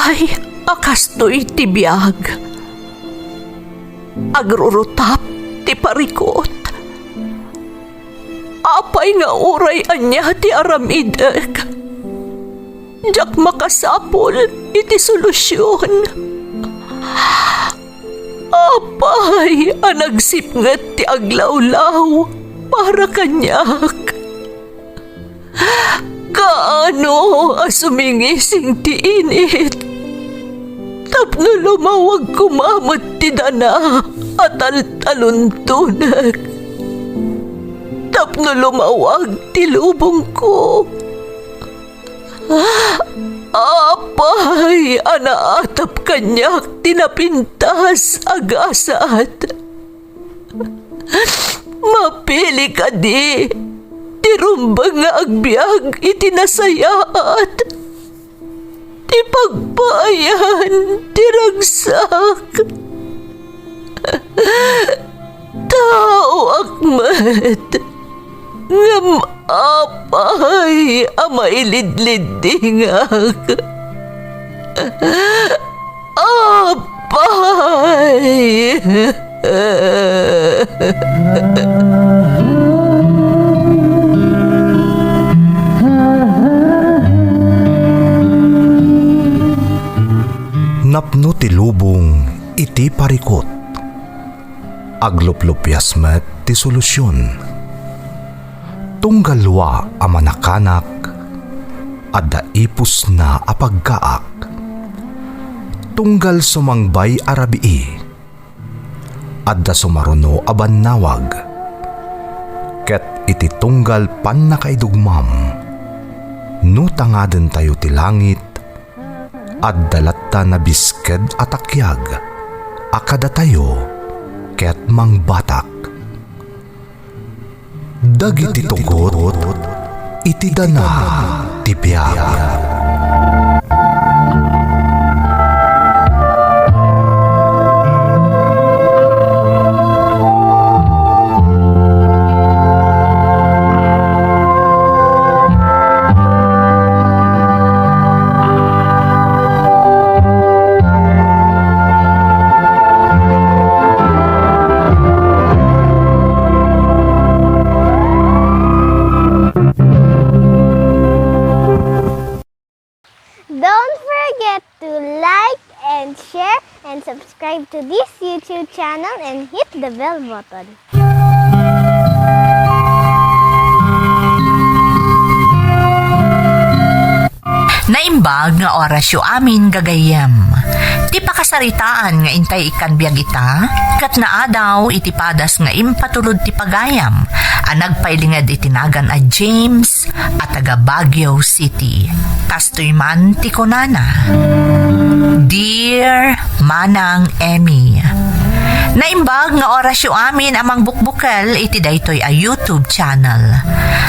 Apay, akastoy ti biyag. Agrurutap ti parikot. Apay nga uray anya ti aramidek. Jak makasapol iti solusyon. Apay, anagsipnget ti aglawlaw para kanyak. Kaano asumingising ti init. Tapno lumawag kumamot ti dana at taluntunag. Tapno lumawag ti lubong ko. Apay, anaatap kanyak tinapintas agasat. Mapili ka di, tirumbang nga agbyag itinasayaat. Ti pagbayan, tiragsak. Tao akmat, ngam apay amailidlidingak. Apay. Napno ti lubong iti parikot. Agluplupyas met ti solusyon. Tunggalwa a manakanak adda ipus na apagkaak. Tunggal sumangbay arabii adda sumaruno a bannawag. Ket iti tunggal pan nakaidugmam no tangaden tayo ti langit adda latta na bisked atakyag akada tayo ket mangbatak. Dagiti tugot iti dana ti biag. Don't forget to like and share and subscribe to this YouTube channel and hit the bell button. Naimbag nga orasyo amin gagayam. Ti pakasaritaan nga intay ikan biag ita, kat naa daw iti padas nga impatulod ti pagayam, nagpailingad itinagan a James at taga Baguio City. Kastoy man ti kunana. Dear Manang Emmy, naimbag nga orasyo amin amang bukbukel iti daytoy a YouTube channel.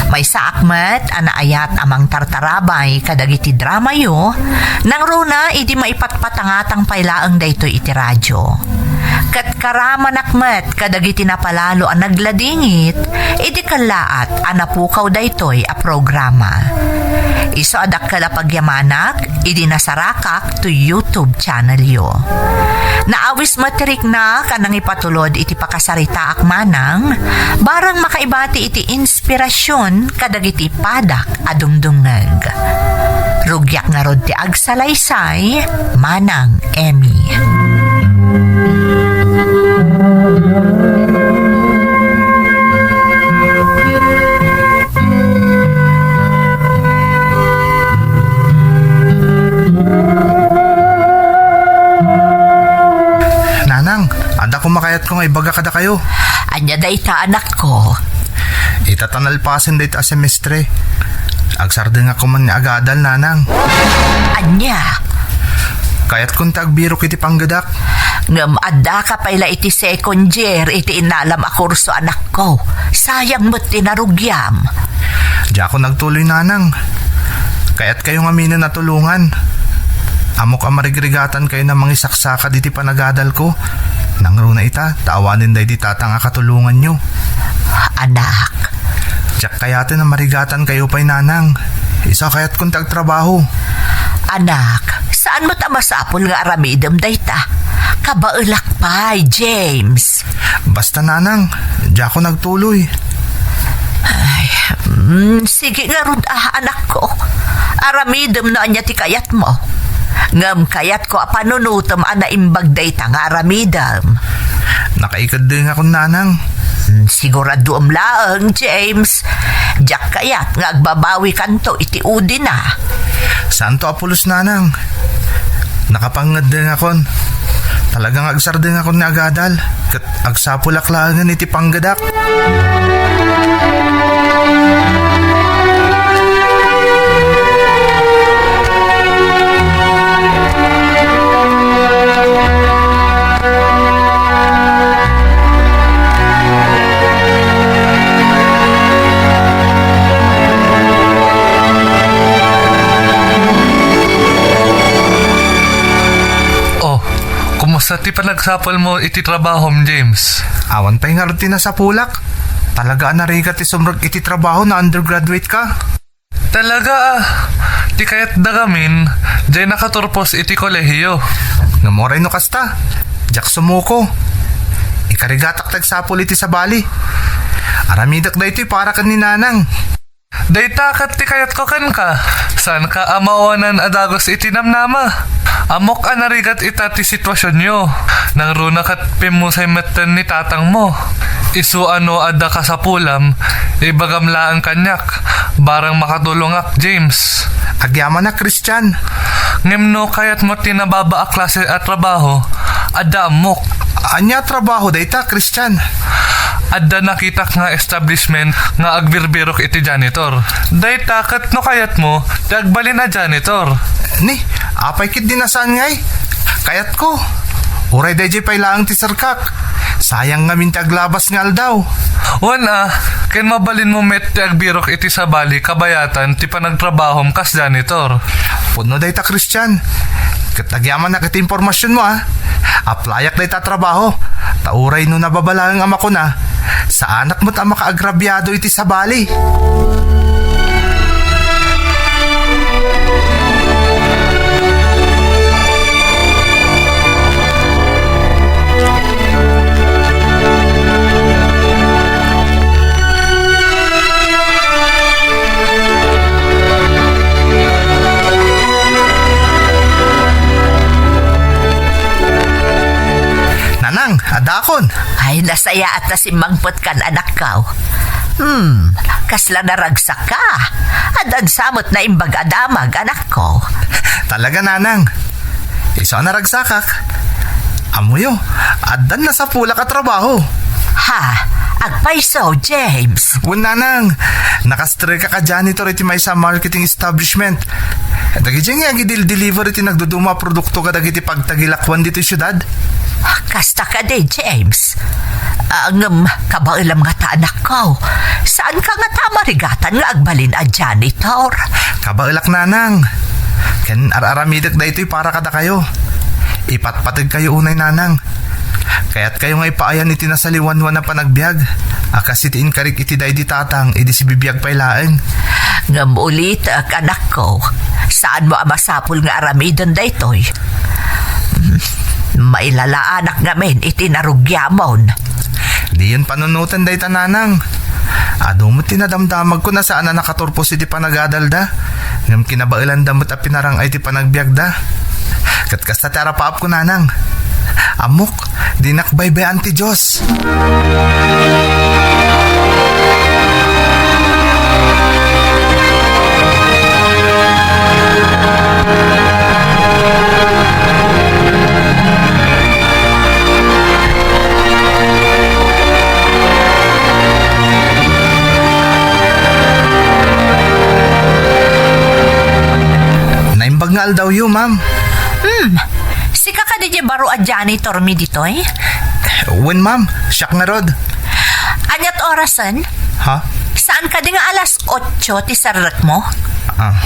May saakmet anaayat amang tartarabay kadagiti drama yo nang runa iti maipatpatangatang pailaang daytoy iti radyo. Kat karaman akmet kadagiti napalalo ang nagladingit iti kalaat anapukaw daytoy a programa. Iso adak kalapagyamanak iti nasarakak to YouTube channel yo. Naawis materik na kanang ipatulod iti pakasarita akmanang barang makaibati iti inspirasyon kadagiti padak adungdungeg. Rugyak nga rod ti agsalaysay Manang Emmy. Nanang, anda ko makayat ko nga ibaga kada kayo. Anya da ita anak ko. Itatanalpasin da ita semestre. Agsarde nga ko man nga agadal, nanang. Anya, Kayat kung tagbiro kiti panggadak. ngam adda ka payla iti second year iti inalam a kurso anak ko. Sayang mo't tinarugyam. Di ako nagtuloy, nanang. Kayat kayo nga mina natulungan. Amok ang marigrigatan kayo na mangisaksaka diti panagadal ko. Nangro na ita, taawanin day di tatang akatulungan nyo. Anak, Diyak kayatin na marigatan kayo pa'y nanang. Isa kayat kung tagtrabaho. Anak, saan mo masapol nga aramidem dayta? Kabaulak pa, James. Basta nanang, di ako nagtuloy. Sige nga rud anak ko. Aramidem na anya ti kayat mo. Ngam kayat ko panunutom naimbag dayta nga aramidem. Nakaikad din ako nanang. Sigurado laang, James. Diyak kayat nga agbabawi kanto iti udi na. Santo Apolos nanang. Nakapangad din akon. Talagang agsar din akon ni agadal. Kat agsapulaklangan iti panggadak. Kumusta ti panagsapol mo iti trabaho, James? Awan pa'y nga rin na sa pulak. Talaga narigat ti sumrag iti trabaho na undergraduate ka. Talaga Ti kayat dagamin, jay nakaturpos iti kolehiyo. Ngamoray no kasta. Jak sumuko. Ikarigatak tagsapol iti sa bali. Aramidak da ito'y para kan ni nanang. Daytakat ti kayat ko kan ka. Saan ka amawanan adagos iti namnama? Amok anarigat ita ti sitwasyon nyo. Nang runa kat pimusay metten ni tatang mo. Isu ano adda ka sa pulam, ibagamla ang kanyak. Barang makatulongak, James. Agyaman na, Christian. Ngimno kayat mo tinababa a klase at trabaho, adda amok. Anya trabaho dayta, Christian? Adda nakita nga establishment nga agbirbirok iti janitor. Dayta kat no kayat mo, dagbalin a janitor. Ni, apay kit dinasaan ngay. Kayat ko. Uray dayjay pay laang ti sarkak. Sayang nga mintaglabas ngal daw. Wana, ken mabalin mo met ti agbirok iti sa bali kabayatan ti panagtrabahom kas janitor. Puno dayta, Christian. Katagyaman na kiti impormasyon mo Aplayak dayta trabaho. Tauray no nababalang ama ko na. Sa anak mo ta makaagrabyado iti sa bali. Nanang, adakon. Ay, nasaya at nasimangpot kan anak ka. Kasla naragsak ka. Adan samot na imbag adamag, anak ko. Talaga, nanang. Isa naragsakak. Amuyo, adan na sa pula ka trabaho. Ha? Agpaiso, James. Nanang, nakastre ka ka janitor iti may sa marketing establishment. Dagiti nga gidil-deliver iti nagduduma produkto ka dagiti pagtagilakwan dito syudad. Kasta ka de, James. Ang kabailam nga ta anak ko. Saan ka nga tamarigatan nga agbalin a janitor? Kabailak, nanang. Ken araramidak da ito'y para kada kayo. Ipatpatag kayo unay, nanang. Kaya't kayo nga ipaayan iti nasaliwanwan na panagbiag. Akas itiin karik iti day di tatang, idi si bibiyag pailaeng. Ngam ulit, anak ko. Saan mo amasapul nga aramidon da ito'y? Mailalaanak ngamin iti narugyamon. Di yun panunutan day tananang. Ado mo tinadamdamag ko na saan na nakaturpos iti panagadalda. Ngam kinabailan damot a pinarang ay iti panagbiagda. Katkasta tara paap ko, nanang. Amok, dinakbaybayan ti Diyos. Naimbag nga daw yun, ma'am. Sika ka di baro a janitor mi ditoy? When, ma'am? Siyak na rod. Anyat orasan? Ha? Saan ka di nga alas 8 ti sarrak mo?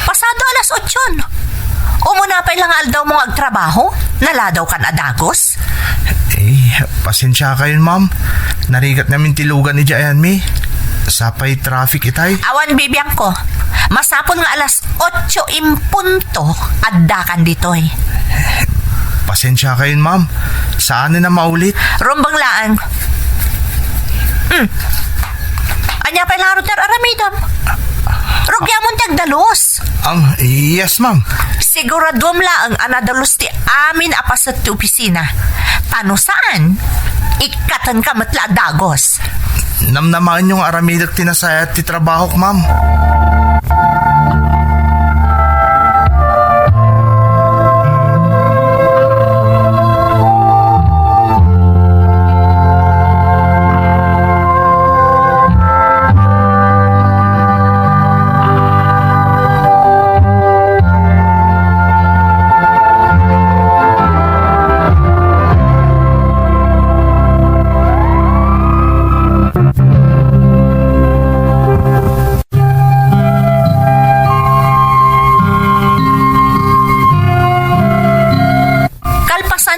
Pasado alas 8. Umuna pa ilang aldaw mong agtrabaho? Naladaw kan adagos? Pasensya kayo, ma'am. Narigat namin tilugan ni Jayan mi. Sapay traffic itay. Awan bibiyang ko. Masapon nga alas 8 impunto, addakan ditoy. Pasensya kayo, ma'am. Saan na maulit? Rumbang laan. Anya pa larot na aramidam. Rugya mo tagdalos. Yes, ma'am. Siguradom laang anadalos ti amin apas sa ti opisina. Tano saan? Ikatan ka matla dagos. Namnamaan yung aramidak tinasaya at ti trabaho ko, ma'am.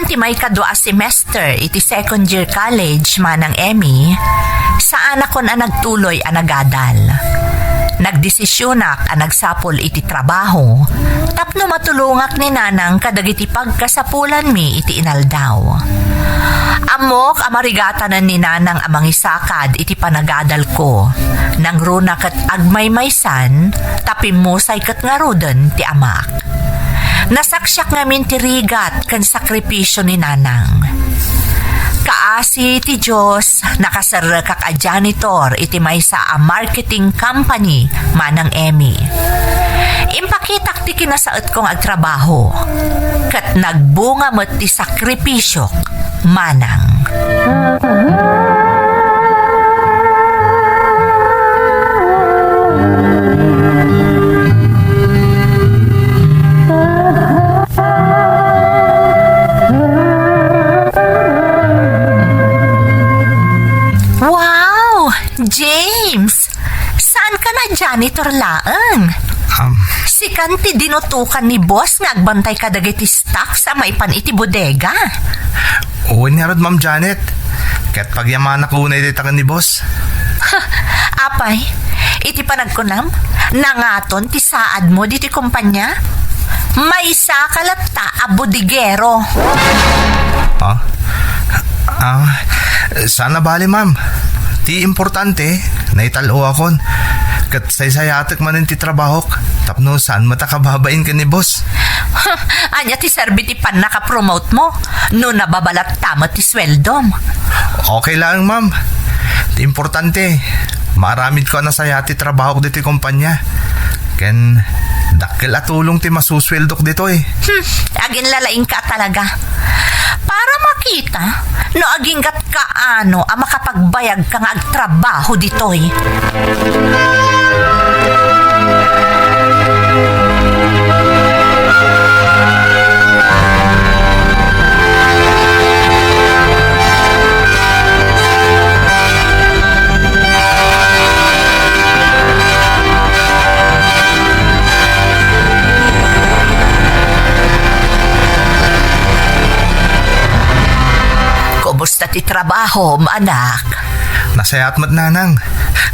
Ti may kadwa semester iti second year college manang Emmy, saan ako na nagtuloy ang nagadal. Nagdesisyonak ang nagsapol iti trabaho, tapno matulungak ni nanang kadagiti pagkasapulan mi iti inaldaw. Amok amarigatanan ni nanang amang isakad iti panagadal ko, nang runa kat agmaymaysan, tapimusay kat nga roden ti amak. Nasaksyak ngamin ti rigat kan sakripisyo ni nanang. Kaasi ti Diyos, nakasara kak a janitor iti maysa a marketing company manang Emmy. Impakitak ti kinasaot kong agtrabaho, kat nagbunga mo ti sakripisyo manang. James, saan ka na janitor laang? Si kanti dinutukan ni boss nga agbantay ka dagiti stock sa may paniti bodega. Oo niya rod, Ma'am Janet. Kaya't pagyaman ako na ititakan ni boss. Apay, iti panagkunam, nangaton ti saad mo diti kumpanya? May sakalata a bodigero. Sana bali, ma'am. Ti importante, naitalo akon. Kat saysayatik man ti trabahok. Tapno saan matakababain ka ni boss? Anya ti serbi ti pan nakapromote mo. No nababalat tama ti sweldom. Okay lang, ma'am. Ti importante, maramid ko na saya ti trabahok dito kumpanya. Ken dakkel at tulong ti masusweldok dito eh. Agin lalaing ka talaga. Para makita, no aging gat kaano ang makapagbayag ka nga agtrabaho ditoy. Kumusta ti trabaho, anak? Nasayat mat nanang.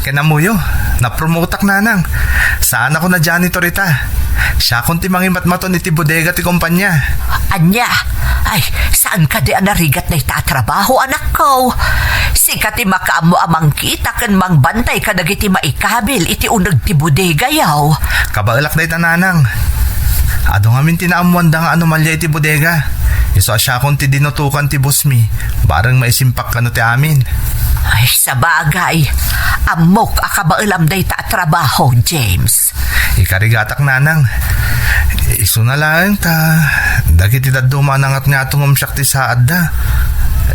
Kanamuyo, napromotak nanang. Saan ako na janitor ita? Siya kung ti mangimat-maton iti bodega ti kumpanya. Anya, ay, saan ka di anarigat na itatrabaho, anak ko? Sika ti makaamo amang kita kan mangbantay ka dagiti maikabil iti unag ti bodega yaw. Kabailak na ita nanang. Ado ngamin tinaamuan da nga anomalya iti bodega. Iso asya kung ti dinutukan ti boss mi. Barang maisimpak ka no ti amin. Ay, sa bagay. Amok akabailam day ta trabaho, James. Ikarigatak nanang. Iso na lang ta. Dagiti dadumanang at nga tungumsyak ti saad da.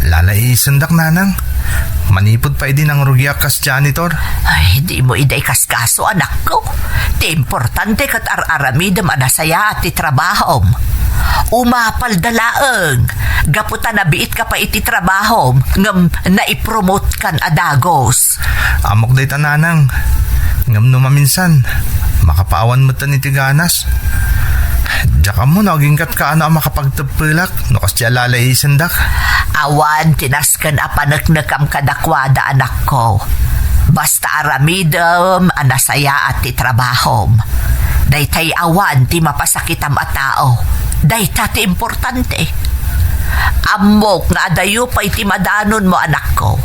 Lalaisendak nanang. Manipod pa idin ang rugyak kas janitor. Ay, di mo iday kaskaso, anak ko. Ti importante kat ar-aramidam anasaya at ti trabahom. Umapal dalaeng. Gaputan na biit ka pa iti trabahom ngam naipromote kan adagos. Amok day tananang. Ngam numaminsan. Makapaawan mo tan iti ganas. Diyan mo naging kat ka ano ang makapagtapilak. No kas diya lalaisendak. Awan tinaskan apanaknakam kadakwada, anak ko. Basta aramidam anasaya at ti trabahom. Daytay awan ti mapasakitam a tao. Dayta ti importante. Amok nga adayo pa iti madanon mo anak ko.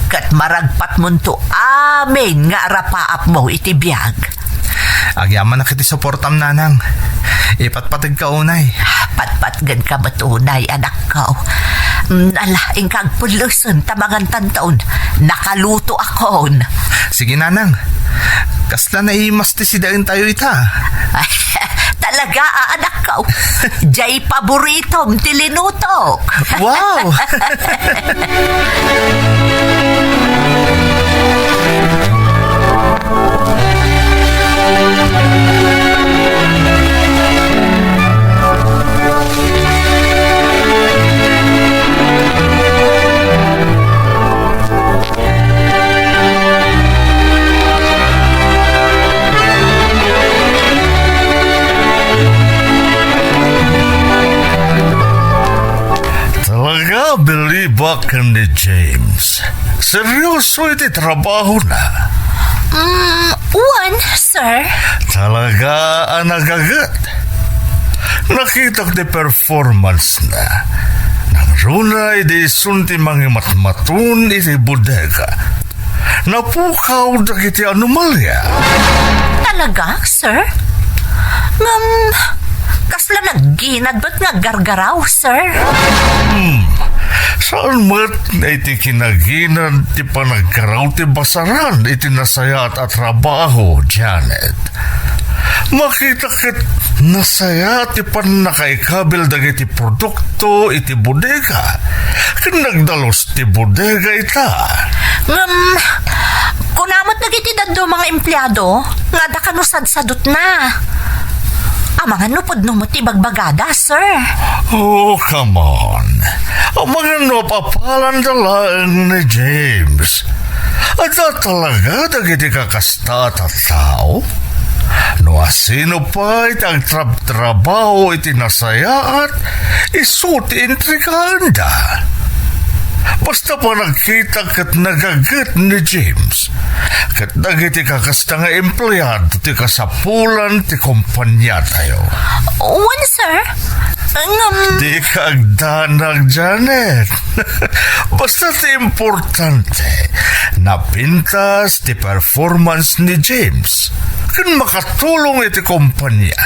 Kat maragpat mo to amin nga arapaap mo iti biyag. Agyaman na kiti suportam nanang. Ipatpatig ka unay. Patpatgan ka matunay anak ko. Alaing kag puluson tamangan tantaon. Nakaluto akon. Sige nanang. Kasla na imastisidain tayo ita. Ay, talaga anak ko. Jay paboritom tilinutok. Wow! Talaga believe ka ni James. Seryoso iti trabaho na. One, sir. Talaga ang nagagat. Nakita ko di performance na. Nang runay di sunti mga matmatun iti bodega. Napukaw na kiti anomalya. Talaga, sir? Kasla nagginad ba't nga gargaraw, sir? Saan mat na iti kinaginan ti panaggaraw ti basaran iti nasayat at trabaho, Janet? Makita kat nasaya ti panakaikabil dagiti produkto iti bodega. Nagdalos ti bodega ita. Kunamot nagiti daddo mga empleyado, nga da kanusad-sadot na. Mga nupod mo ti bagbagada, sir. Oh, come on. Ang mga napapalan dalaan ni James. At talaga dagiti kakasta at tao? No asino pa itang trabaho iti nasaya at isuti intrikanda. Basta pa nagkita kat nagagat ni James. Kat nagiti kakasta nga empleyado ti kasapulan ti kumpanya tayo. One, sir? Di kagdanag, Janet. Basta ti importante napintas ti performance ni James. Kan makatulong iti kumpanya.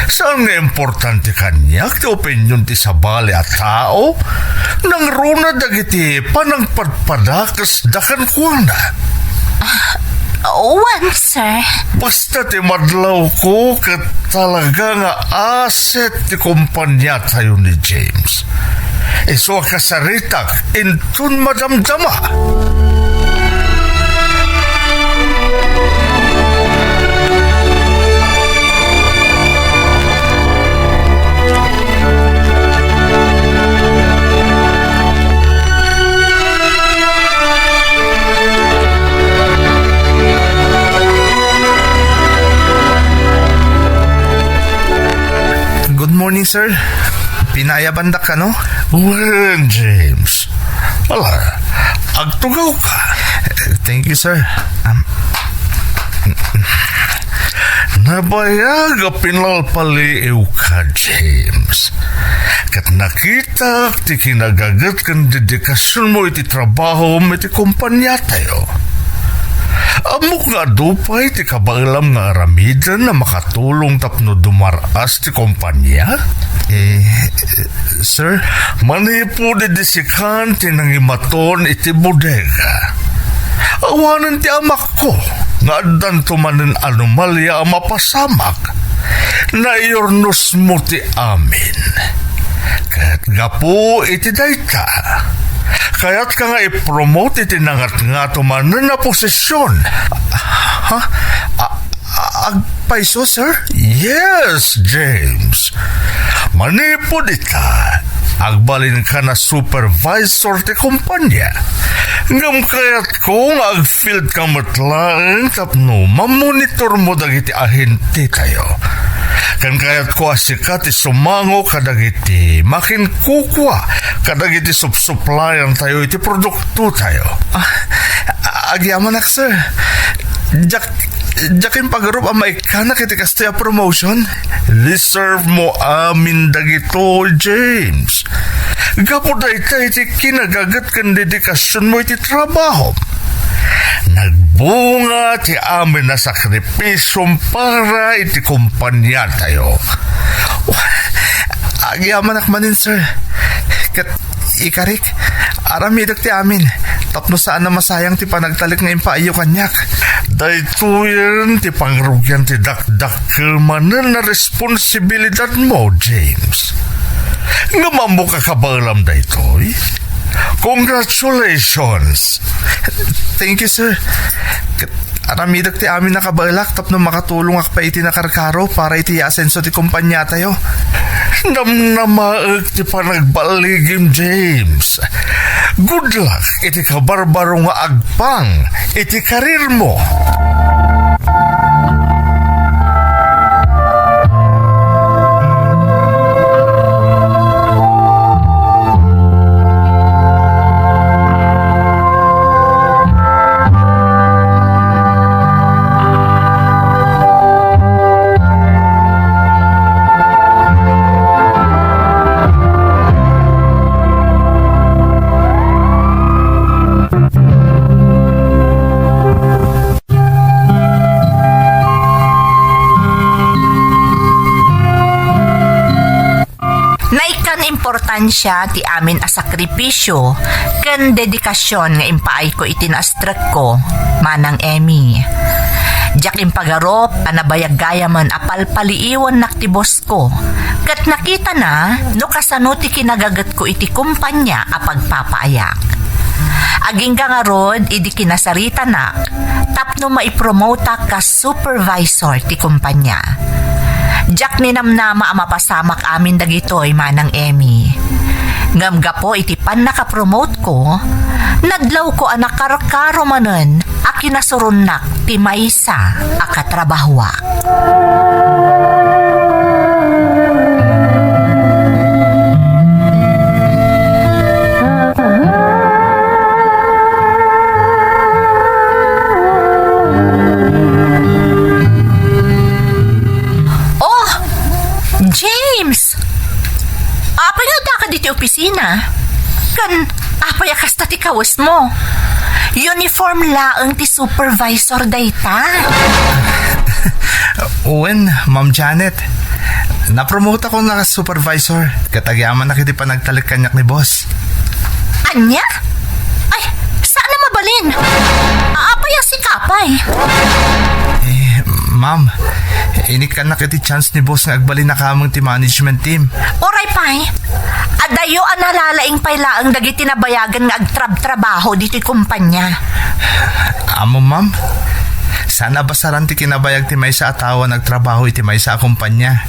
Saan nga importante kanya ti opinyon ti sabali at tao? Nang runa dagiti panang padpadakas dakan kuana. One, sir. Basta ti madlaw ko kat talaga nga asset ti kumpanya tayo ni James. Iso kasaritak intun madamdama. Good morning, sir. Pinayabandak ka, no? Well, James. Wala, agtugaw ka. Thank you, sir. Nabayag a pinalpaliw ka, James. Kat nakita ti kinagagat kan dedikasyon mo iti trabaho mo iti kumpanya tayo. Amok nga dupay ti kabailam nga aramidan na makatulong tapno dumaras ti kumpanya? Sir? Manipo didisikan ti nangimaton iti bodega. Awanan ti amak ko nga adan tumanin anomalya ang mapasamak na iyornos mo ti amin. Kat gapo iti dayta. Kaya't ka nga i-promote iti nangat-nga tumanin na posisyon. Ha? Agpaiso, sir? Yes, James. Manipod ita. Agbalin ka na supervisor ti kumpanya. Ngam kaya't kung ag-field ka matlaan tapno mamonitor mo dagiti ahente tayo. Kan kaya't ko asikat isumango kadagiti makin kukwa kadagiti supplyan tayo iti produkto tayo. Agyaman ak, sir. Jakin pagarup ang maikanak iti kastoy a promotion. Reserve mo amin dagito, James. Gapo da iti kinagagat kan dedikasyon mo iti trabaho. Nagbunga ti amin na sakripisyong para iti kumpanya tayo. Agyaman akmanin, sir. Kat ikarik, aramidak ti amin. Tapno saan na masayang ti panagtalik nga impaayo kanyak. Dahito yan ti pangrugyan ti dakdak manan na responsibilidad mo, James. Nga mamu ka kabalam dahito, eh? Congratulations! Thank you, sir. Aramidak ti amin nakabalak tapno makatulong ak pa iti nakarkaro para iti asenso ti kumpanya tayo. Namnamaag ti panagbaligim, James. Good luck iti kabarbaro nga agpang iti karir mo. Importansya ti amin a sakripisyo ken dedikasyon nga impaay ko itinastrek ko, manang Emmy. Diyak impagarop anabayag man apalpaliiwan naktibos ko. Kat nakita na no kasano ti kinagagat ko iti kumpanya a pagpapaayak. Aging nga rod idi kinasarita na tapno maipromota ka supervisor ti kumpanya. Diyak ninamnama ang mapasamak amin dagitoy, manang Emmy. Ngamga po iti pan nakapromote ko, nadlaw ko anak karkaro manen a kinasurunak ti maysa a katrabahwa. James! Apay nga ka dito opisina. Kan, apay akas ti kawas mo. Uniform laang ti supervisor dayta. Uwen, Ma'am Janet. Napromote ako na supervisor. Katagyaman na kiti panagtalik kanyak ni boss. Anya? Ay, saan na mabalin? Apay si kapay. Ma'am, inikan na kiti chance ni boss nga agbalin na kamang ti management team. Oray pay, adayo ang nalalaing paylaang dagiti nabayagan nga agtrab-trabaho dito'y kumpanya. Amo, ma'am, sana basaran ti kinabayag ti may sa atawa nagtrabaho iti may sa kumpanya.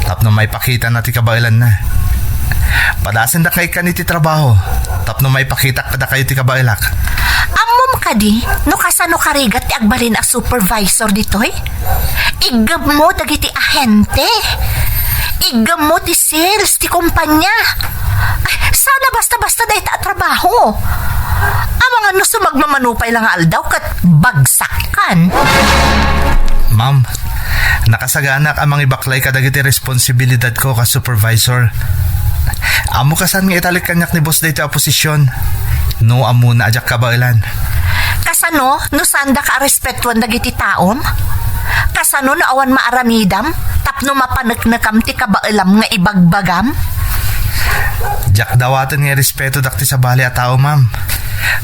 Tapno may pakita na ti kabailan na. Padasin na kay kaniti trabaho. Tapno may pakita kada kayo ti kabailak. Amom ka di, no kasano karigat ti agbalin a supervisor dito'y? Igam mo dagiti ahente. Igam mo ti sales ti kumpanya. Ay, sana basta-basta dahi ta trabaho. Ang mga no sumagmamanupay lang aldaw kat bagsakan. Ma'am, nakasaganak ang mga ibaklay kadagiti responsibilidad ko ka supervisor. Amo kasan nga italik kanyak ni boss dito a posisyon. No amo na ajak kabailan. Kasano no sanda ka respetuan dagiti taom? Kasano na awan maaramidam? Tapno mapaneknekam ti kabailam nga ibagbagam? Jak dawatan nga respeto dakti sa bali a tao, ma'am.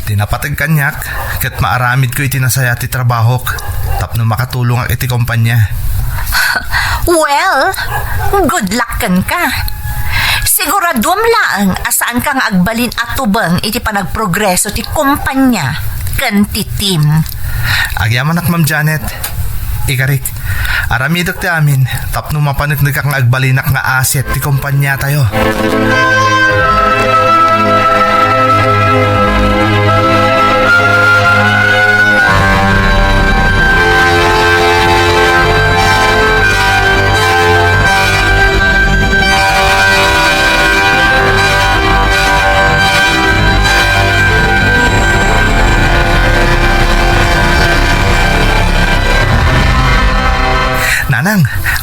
Dinapatag kanyak kat maaramid ko iti nasaya ti trabahok. Tapno makatulong ang iti kumpanya. Well, good luck kan ka. Siguradum laang asaan ka nga agbalin at tubang iti panagprogreso ti kumpanya kan ti team. Agyaman ak, Ma'am Janet. Ikarik, aramidok ti amin tapno mapanagnig kang agbalinak nga asset ti kumpanya tayo.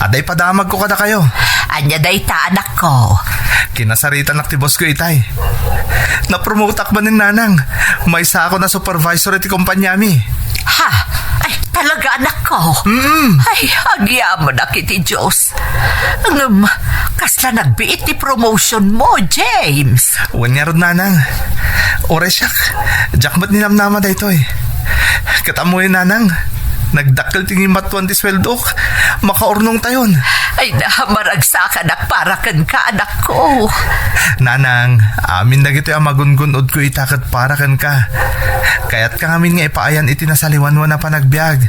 aday padamag ko kada kayo. Anya dayta anak ko. Kinasaritan nak ti boss ko itay. Napromote ba ni nanang? May isa ako na supervisor iti kumpanya mi. Ha? Ay, talaga anak ko. Ay, agyaman na kiti Diyos. Kasla nagbiit ti promotion mo, James. Wanyarod nanang. Ore siyak. Jakmat ni namnama da ito eh. Katamoy nanang. Nagdakkel tingin matuan ti sweldok. Makaurnong tayon. Ay, namaragsakan ak para kan ka, anak ko. Nanang, amin na gito ang magungunod ko itakat para kan ka. Kaya't ka ngamin nga ipaayan iti nasaliwanwan na panagbiag.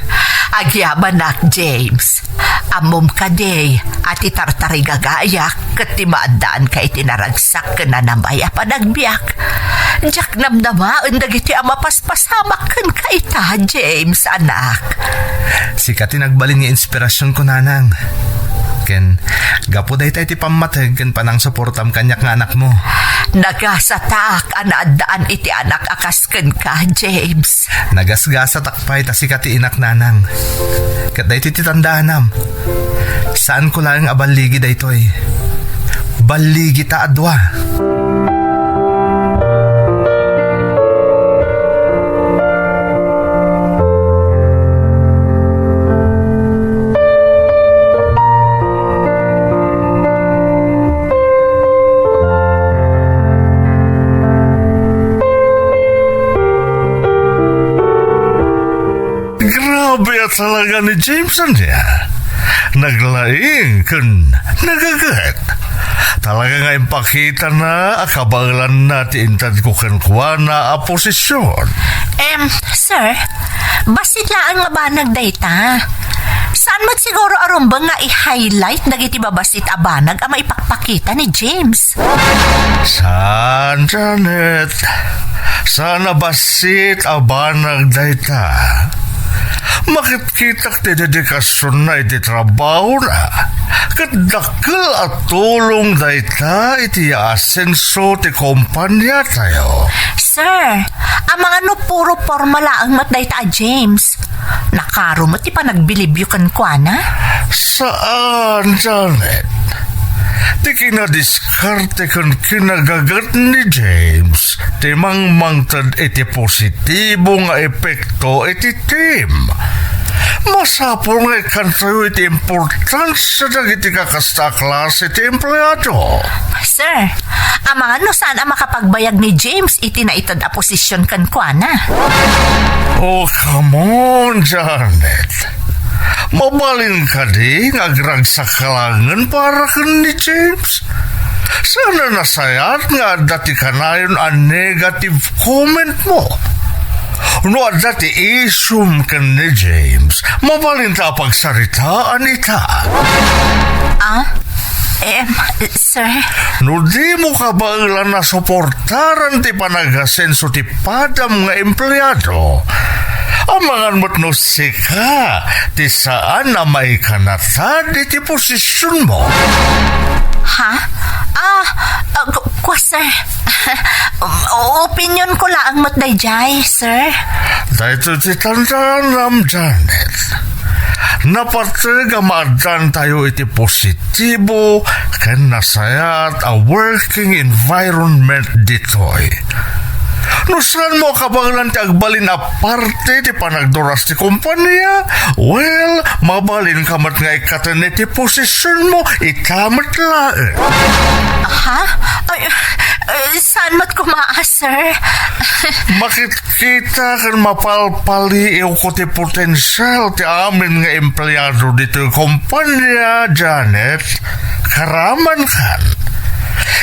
Agyaman nak, James. Amom ka day, at itartari gagayak, kat timaadaan ka itinaragsak ka na namaya panagbiyak. Diyak namnamaan dagiti ang mapaspasamak kan ka ita, James, anak. Sikat nagbalin nga inspirasyon ko, nanang. Ken, gapo day tayo ti pamatag ken panang suportam kanyak nga anak mo. Nagasatak anaadaan iti anak akasken ka, James. Nagasgasatak pa ita sikat ti inak nanang. Kat day ti titandaanam. Saan ko lang abaligi day toy? Baligi ta adwa. Grabe at talaga ni Jameson niya. Naglaing kun nagagat. Talaga nga ipakita na akabalan natin intad ko kankwa na aposisyon. Sir, basit laan nga ba nagdayta? Saan mo't siguro arumbang nga i-highlight nagiti babasit abanag ang maipakpakita ni James? Saan, Janet? Sana basit abanag dayta. Makitkitak ti dedikasyon na iti trabaho na. Kadakkel at tulong dayta iti asenso ti kumpanya tayo. Sir, ang mga no puro formala ang matdayta James. Nakaro mo ti pa nagbilibyo kan kwa na? Saan, Janet? Ti kinadiskarte kan kinagagat ni James. Ti mangmangtad iti positibo nga epekto iti team. Masapol nga ikantayo iti importansya dagiti kakasta klase iti empleyado. Sir, ang mga no saan ang makapagbayag ni James iti na itad a posisyon kan kwa na? Oh, come on, Janet. Mabalin ka di ngagrag sa kalangan para kan ni James. Sana nasayat nga dati kanayon ang negative comment mo. No dati isum kan ni James. Mabalin ta pagsaritaan ita. Sir? No di mo ka ba ilan na suportaran ti panagasenso ti padam nga empleyado? Amangan mo't no sika, ti saan na may kanatad iti posisyon mo. Ha? Kwa sir. Opinion ko lang matdayjay, sir. Dahito ti tandaan, Janet. Napatag amadan tayo iti positibo ken nasayat a working environment ditoy. No saan mo kabanglan ti agbalin a parte ti panagduras ti kumpanya? Well, mabalin kamat nga ikatan ti posisyon mo, ikamat lae. Ha? Saan mat kumaas, sir? Makikita kan mapalpaliw ko ti potensyal ti amin nga empleyado dito kumpanya, Janet. Karaman kan.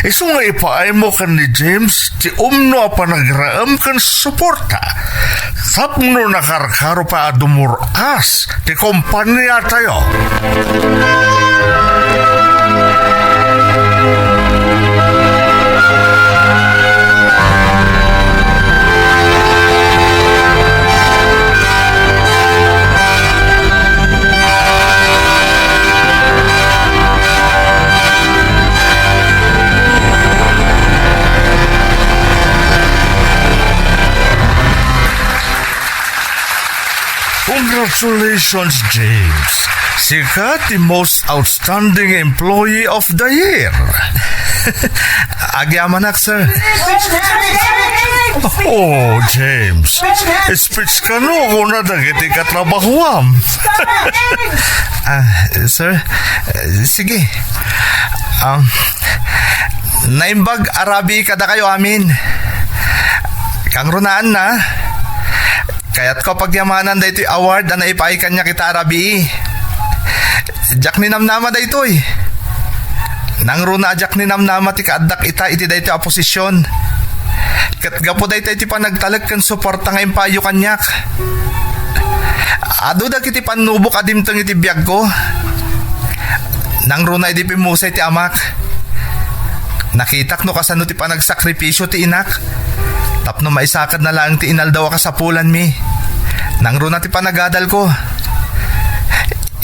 Isu nga ipaay mo kan ni James ti umno pa nagraam kan suporta. Tapno nakarkaro pa adumuras ti kumpanya tayo. Congratulations, James. Sika, the most outstanding employee of the year. Agyamanak, sir. Oh, James. Speech ka no kung nadagiti ka trabahuam. Sir, sige. Naimbag Arabi kada kayo amin. Kang runaan na. Kaya't ko pagyamanan da ito'y award na naipaikan niya kita Arabi. Jack ni namnama da ito'y. Nang runa Jack ni namnama ti kaadak ita iti da ito aposisyon. Kat gapo da iti panagtalag kan suporta nga impayo kanyak. Ado da kiti panubok adimtong iti biyag ko. Nang runa iti pimusay ti amak. Nakitak no kasano ti panagsakripisyo ti inak. Tapno maisakad na lang ti inaldawa ka sa pulan mi. Nang runa ti panagadal ko.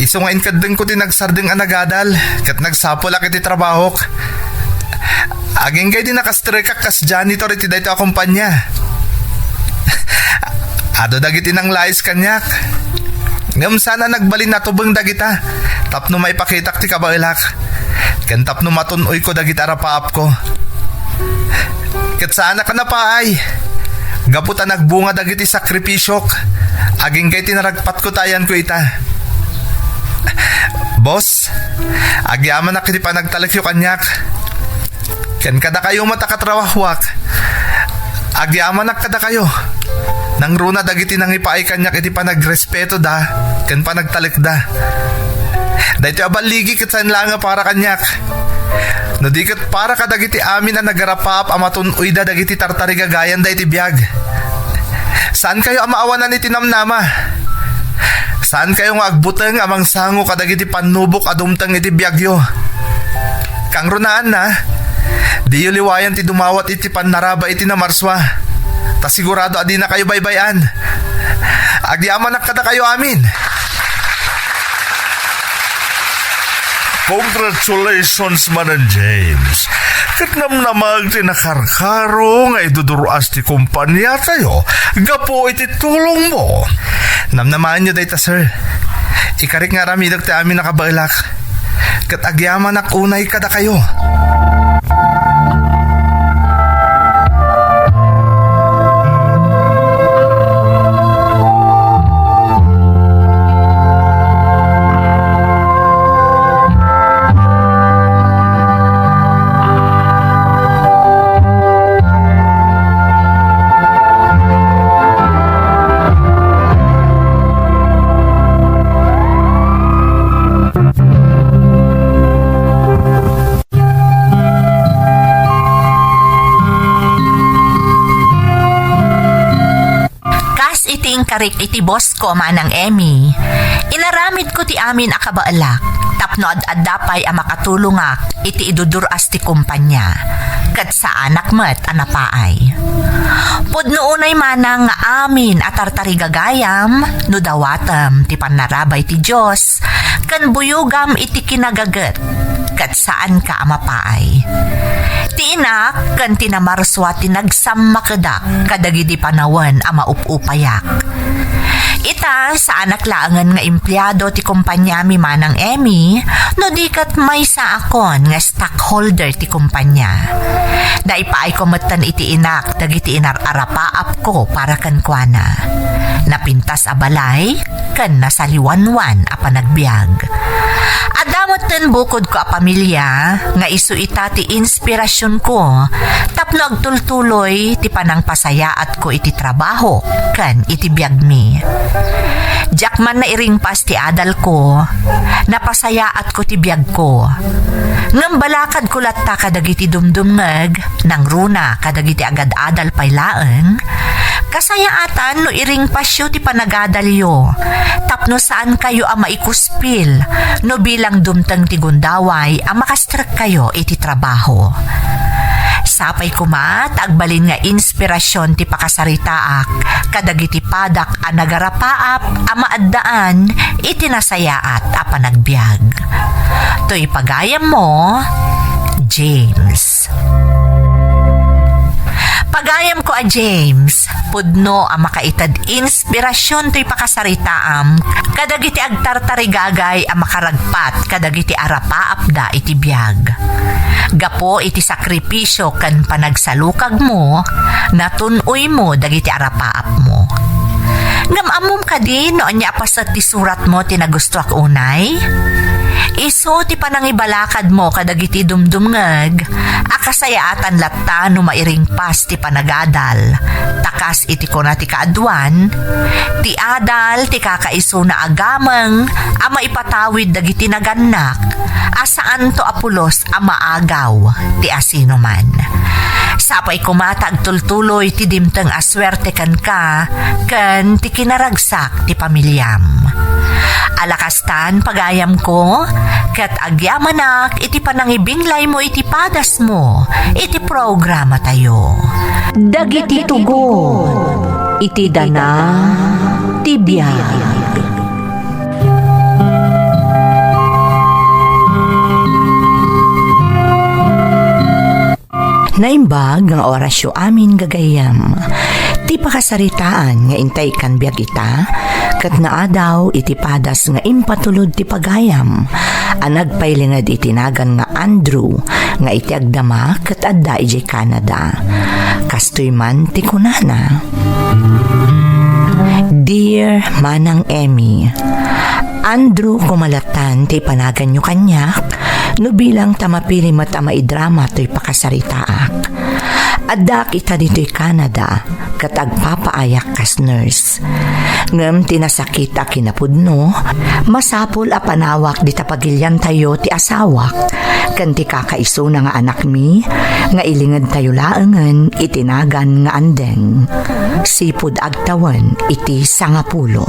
Iso nga inkadeng ko ti nagsardeng anagadal. Kat nagsapula kiti trabahok. Aging gay di nakastrekak kas janitor iti dayto akumpanya. Ado dagiti nang lais kanyak. Ngam sana nagbalin na tubeng dagita. Tapno maipakitak ti kabailak. Ken tapno matunoy ko dagita rapaap ko. Ket sana ka na paay. Gaputa nagbunga dagiti sakripisyok. Aging gay tinaragpat ko tayan ko ita. Boss, agyaman na kiti pa nagtalakyo kanyak. Ken kada kayo matakatrawahwak. Agyaman na kada kayo. Nang runa dagiti nang ipaay kanyak iti pa nagrespeto da. Ken pa nagtalik da. Dahito abaligi ket saan lang nga para kanyak. No di ket para kadagiti amin na nagarapap amatun uyda dagiti tartarigagayan da iti biyag. Saan kayo amaawanan iti namnama? Saan kayo nga agbuteng amang sango kadagiti panubok adumtang iti biyagyo? Kang runaan na, di liwayan ti dumawat iti panaraba iti namarswa. Ta sigurado adi na kayo baybayan. Agyaman na kada kayo amin. Congratulations, Manan James. Katnamnamag ti nakarkaro nga iduduruas ti kumpanya tayo. Gapo iti tulong mo. Namnamaan nyo dayta, sir. Ikarik nga ramidag ti amin nakabailak. Kat agyaman ak unay kada kayo. Karik iti boss ko manang Emmy. Inaramid ko ti amin akabaalak. Tapno ad-addapay a makatulungak iti iduduras ti kumpanya. Kat sa anak met anapaay. Pudno unay manang nga amin at tartarigagayam no dawatam ti panarabay ti Diyos kan buyugam iti kinagagat kat saan ka amapaay. Ti inak kan tinamarswa ti nagsammakedak kadagiti panawan a maupupayak. Ita sa anak laangan nga empleyado ti kumpanya mi manang Emmy no dikat may sa akon nga stockholder ti kumpanya. Naipaay ko matan iti inak dagiti inararapaap ko para kan kuana. Napintas a balay kan nasaliwanwan a panagbiag. Adamot ten bukod ko a pamilya nga isu ita ti inspirasyon ko tapno agtultuloy ti panang pasayaat ko iti trabaho kan iti biag mi. Jakman na iringpas ti adal ko, napasayaat ko ti biag ko. Ngam balakad ko latta kadagiti dumdumngeg, nang runa kadagiti agad adal paylaeng, kasayaatan no iringpasyo ti panagadalyo, tapno saan kayo ang maikuspil, no bilang dumtang ti gundaway ang makastrak kayo iti trabaho. Sapay kumat, agbalin nga inspirasyon ti pakasaritaak, kadagiti padak a nagarapaap, a maaddaan, itinasayaat a panagbiag. To'y pagayam mo, James. Pagayam ko James, pudno ang makaitad inspirasyon to'y pakasaritaam, kadagiti agtartarigagay ang makaragpat, kadagiti arapaapda iti biyag. Gapo iti sakripisyo kan panagsalukag mo, natunoy mo dagiti arapaap mo. Ngamamom ka din no anya pasat ti surat mo tinagustuak unay? Iso ti panangibalakad mo kadagiti dumdumngeg, akasayaatan latta no mairing pas ti panagadal, takas iti kuna ti kaadwan, ti adal ti kakaiso na agamang, ama ipatawid dagiti naganak, asaan to apulos ama agaw, ti asino man. Sapay kumatag tultuloy ti dimteng aswerte kan ka, kan ti kinaragsak ti pamilyam. Alakastan pagayam ko, kat agyamanak iti panangibinglay mo iti padas mo, iti programa tayo. Dagiti tugon, iti dana, ti biyag. Naimbag nga orasyo amin gagayam. Ti pakasaritaan nga intay kan biag ita, kat naadaw iti padas nga impatulod ti pagayam. Anagpailingad itinagan nga Andrew, nga iti agdama kat adda iti Canada. Kastoy man ti kunana. Dear Manang Emmy, Andrew kumalatan ti panagan nyo kanyak, no bilang tamapili matama-idrama to'y pakasaritaak. Addak ita dito'y Canada, katag papaayak kas nurse. Ngem tinasakit a kinapudno, masapul a panawak di tapagilyan tayo ti asawak, kanti kakaiso na nga anak mi, nga ilingad tayo laengen itinagan nga andeng. Sipud agtawan iti sangapulo.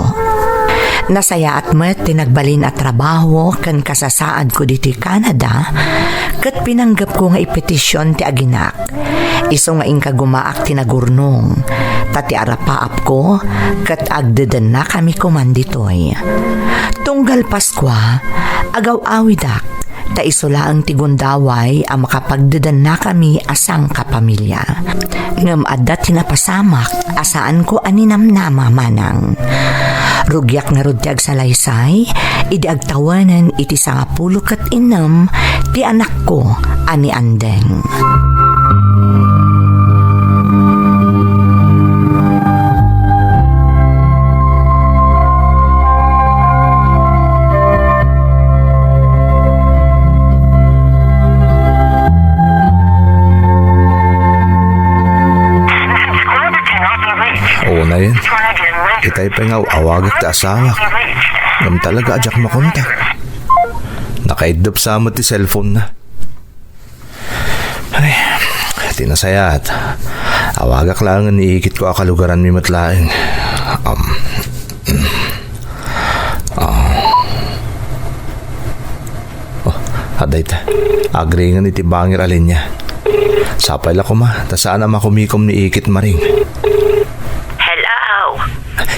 Nasaya at met tinagbalin at trabaho kan kasasaad ko dito Canada, kat pinanggap ko nga ipetisyon ti aginak. Iso nga ingka gumaak tinagurnong, tati arapaap ko, kat agdedan na kami kumanditoy. Tunggal Paskwa, agaw awidak, ta isolaang tigundaway ang makapagdedan na kami asang kapamilya. Ngam adda tinapasamak, asaan ko aninamnama manang. Rugyak na rudyag sa laysay, idi agtawanan iti 10 ti anak ko, ani andeng. Oo na yun. Itay pa nga awagak ta asawak. Ngam talaga ajak makontak. Nakaidop sa amat ti cellphone na. Ay, tinasayat. Awagak lang nga niikit ko akalugaran mi matlaeng. Haday ta. Agri nga iti bangir alin niya. Sapay la ko ma. Ta saan na makumikom ni ikit maring.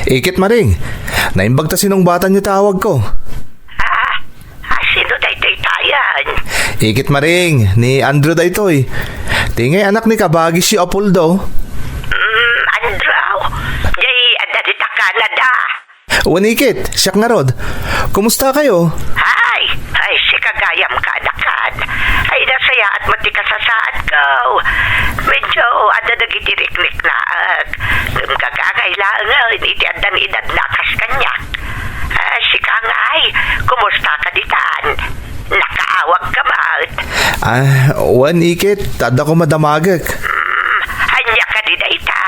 Ikit maring, naimbag ta sinong bata niyo tawag ko. Sino daytoy tayan? Ikit maring, ni Andrew daytoy. Tingay anak ni kabagi si Apoldo. Andrew, jay adarita Canada. Wanikit, siyak nga rod. Kumusta kayo? Ay, si kagayam ka anakan. Ay, nasaya at matikasasaad ko. Medyo adadagitirik-lik na kagagailangan iti adan edad nakas kanyak. Si Kangay, kumusta ka ditan? Nakaawag ka maut. Wanikit, tada ko madamagak. Hanya ka di dayta.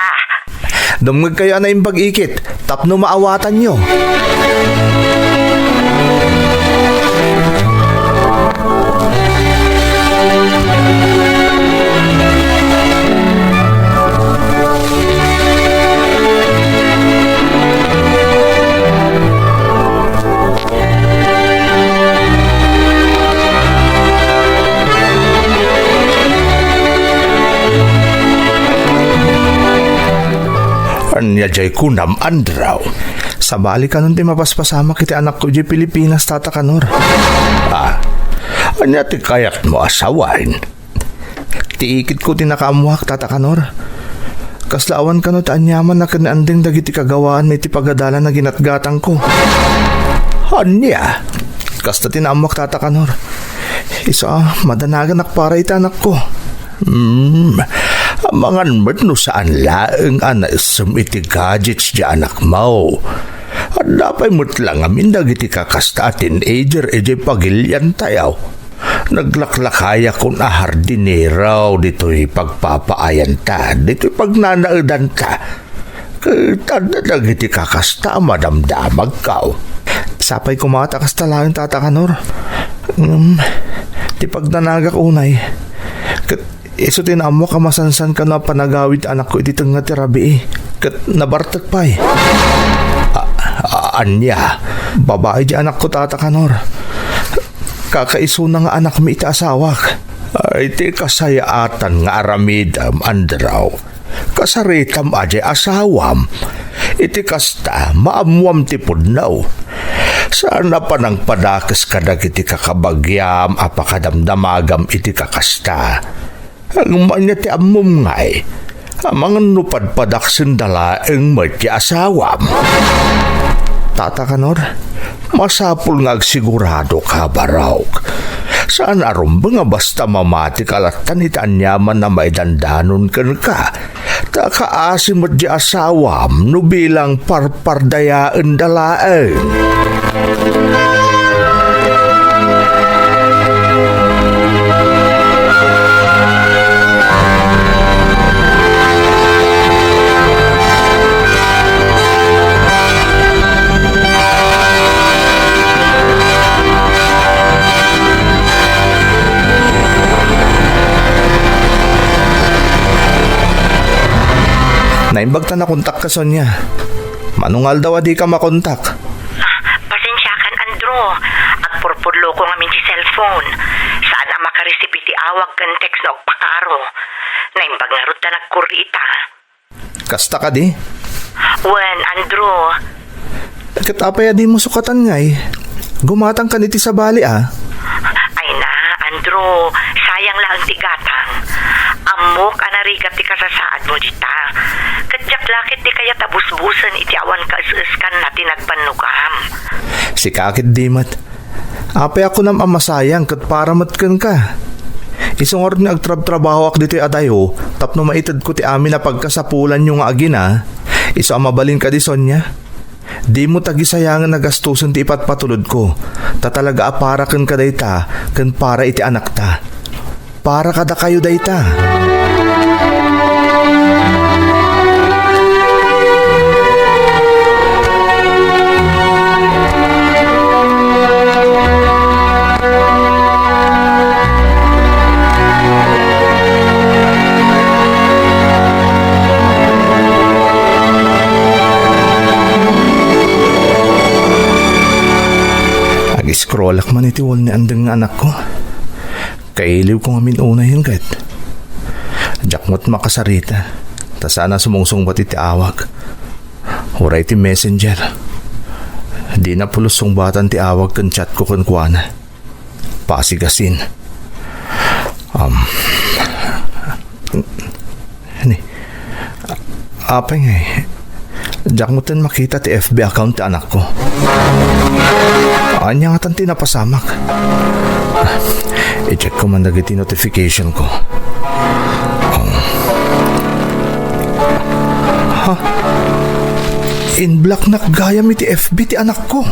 Dumag kayo na imbag ikit, tapno maawatan nyo. Anya jay kunam Andraw. Sabali ka nun ti mapaspasama kiti anak ko jay Pilipinas tata kanor. Anya ti kayat mo asawain. Ti ikit ko tinakamuhak tata kanor. Kaslaawan ka no ti anyaman na kanaanding dagiti kagawaan iti pagadala na ginatgatang ko. Anya? Kasta tinamak tata Kanor. Isa, madanagan para iti anak ko. Amangan mat no saan laeng anasam iti gadgets di anak mo. At dapat mo't lang amin dagiti kakasta teenager edi pagilyan tayaw. Naglaklakaya kung ahardineraw dito'y pagpapaayan ta, dito'y pagnanaudan ta. Tanda dagiti kakasta madamdamag kao. Sapay kumata kasta lang tata Kanor. Ti pagnanagak unay. Iso tinamo ka masansan ka na panagawid anak ko iti nga tirabi kat nabartak pa'y. Anya, babae di anak ko tata Kanor. Kakaiso na nga anak mi iti asawak. Ay ti kasayaatan nga aramidam andraw. Kasaritam aje asawam. Iti kasta maamuam ti pudnaw. Sana pa nang padakes kadag iti kakabagyam apakadamdamagam iti kakasta. Ang manya ti amum ngay. Amang nupad-padak sindalaeng may ti asawam. Tata Kanor, masapul nga sigurado ka baraw. Saan arum ba nga basta mamati kalatan itanyaman na may dandanon kan ka? Takaasim at di asawam no bilang parpardayaan dalaeng. Naimbagta na kontak ka, Sonia. Manungal daw di ka makontak. Pasensya kan, Andrew. Agpurpurlo ko ngamin si cellphone. Saan ang makareceive iti awag kan text na pakaro. Naimbag nga rin ta nagkurita. Kasta ka di? Wen, Andrew. Katapaya di mo sukatan ngay. Gumatang ka niti sa bali Ay na, Andrew. Sayang lang tigatang. Amok anarigat ti kasasaad mo dita. Kadyak lakit di kaya tabus-busan iti awan kasuskan na tinagpanukam. Si kakit di mat. Apay ako nam amasayang kat para matkan ka. Isong oras na agtrab-trabaho ak dito adayo, tapno maitad ko ti amin na pagkasapulan yung agina. Iso amabalin ka di Sonia. Di mo tagisayangan na gastusan ti ipatpatulod ko. Tatalaga aparakan ka dayta, kan para iti anak ta. Para kada kayo dayta. Ag-scroll ak man iti wall ni andeng nga anak ko. Kailiw ko nga minuna yun kahit. Jakmot makasarita. Ta sana sumungsong ba't iti awag. Huray ti messenger. Di na pulusong batan ti awag kan chat ko kan kuwana. Pasigasin. Apay nga Jakmotan makita ti FB account ti anak ko. Anya nga tanti napasamak. I-check ko man dagiti notification ko. In black na gayam iti FB ti anak ko.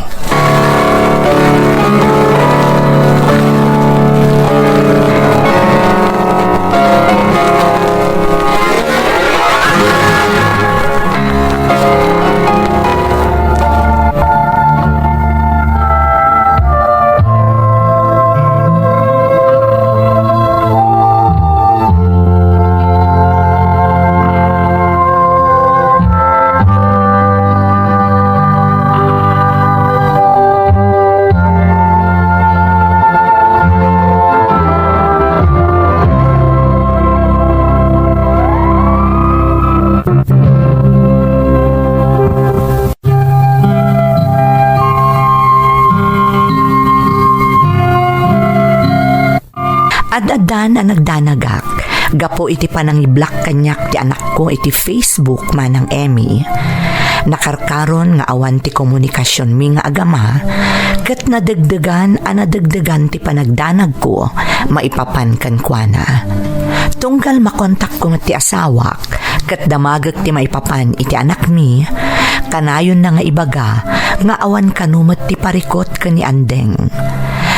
Ad-adan na nagdanagak, gapo iti panangiblack kanyak ti anak ko iti Facebook manang Emmy. Nakarkaron nga awan ti komunikasyon mi nga agama, kat nadagdagan ti panagdanag ko, maipapan kan kuana. Tunggal makontak ko nga ti asawak, kat damagak ti maipapan iti anak mi, kanayon na nga ibaga, nga awan kanumot ti parikot ka ni Andeng.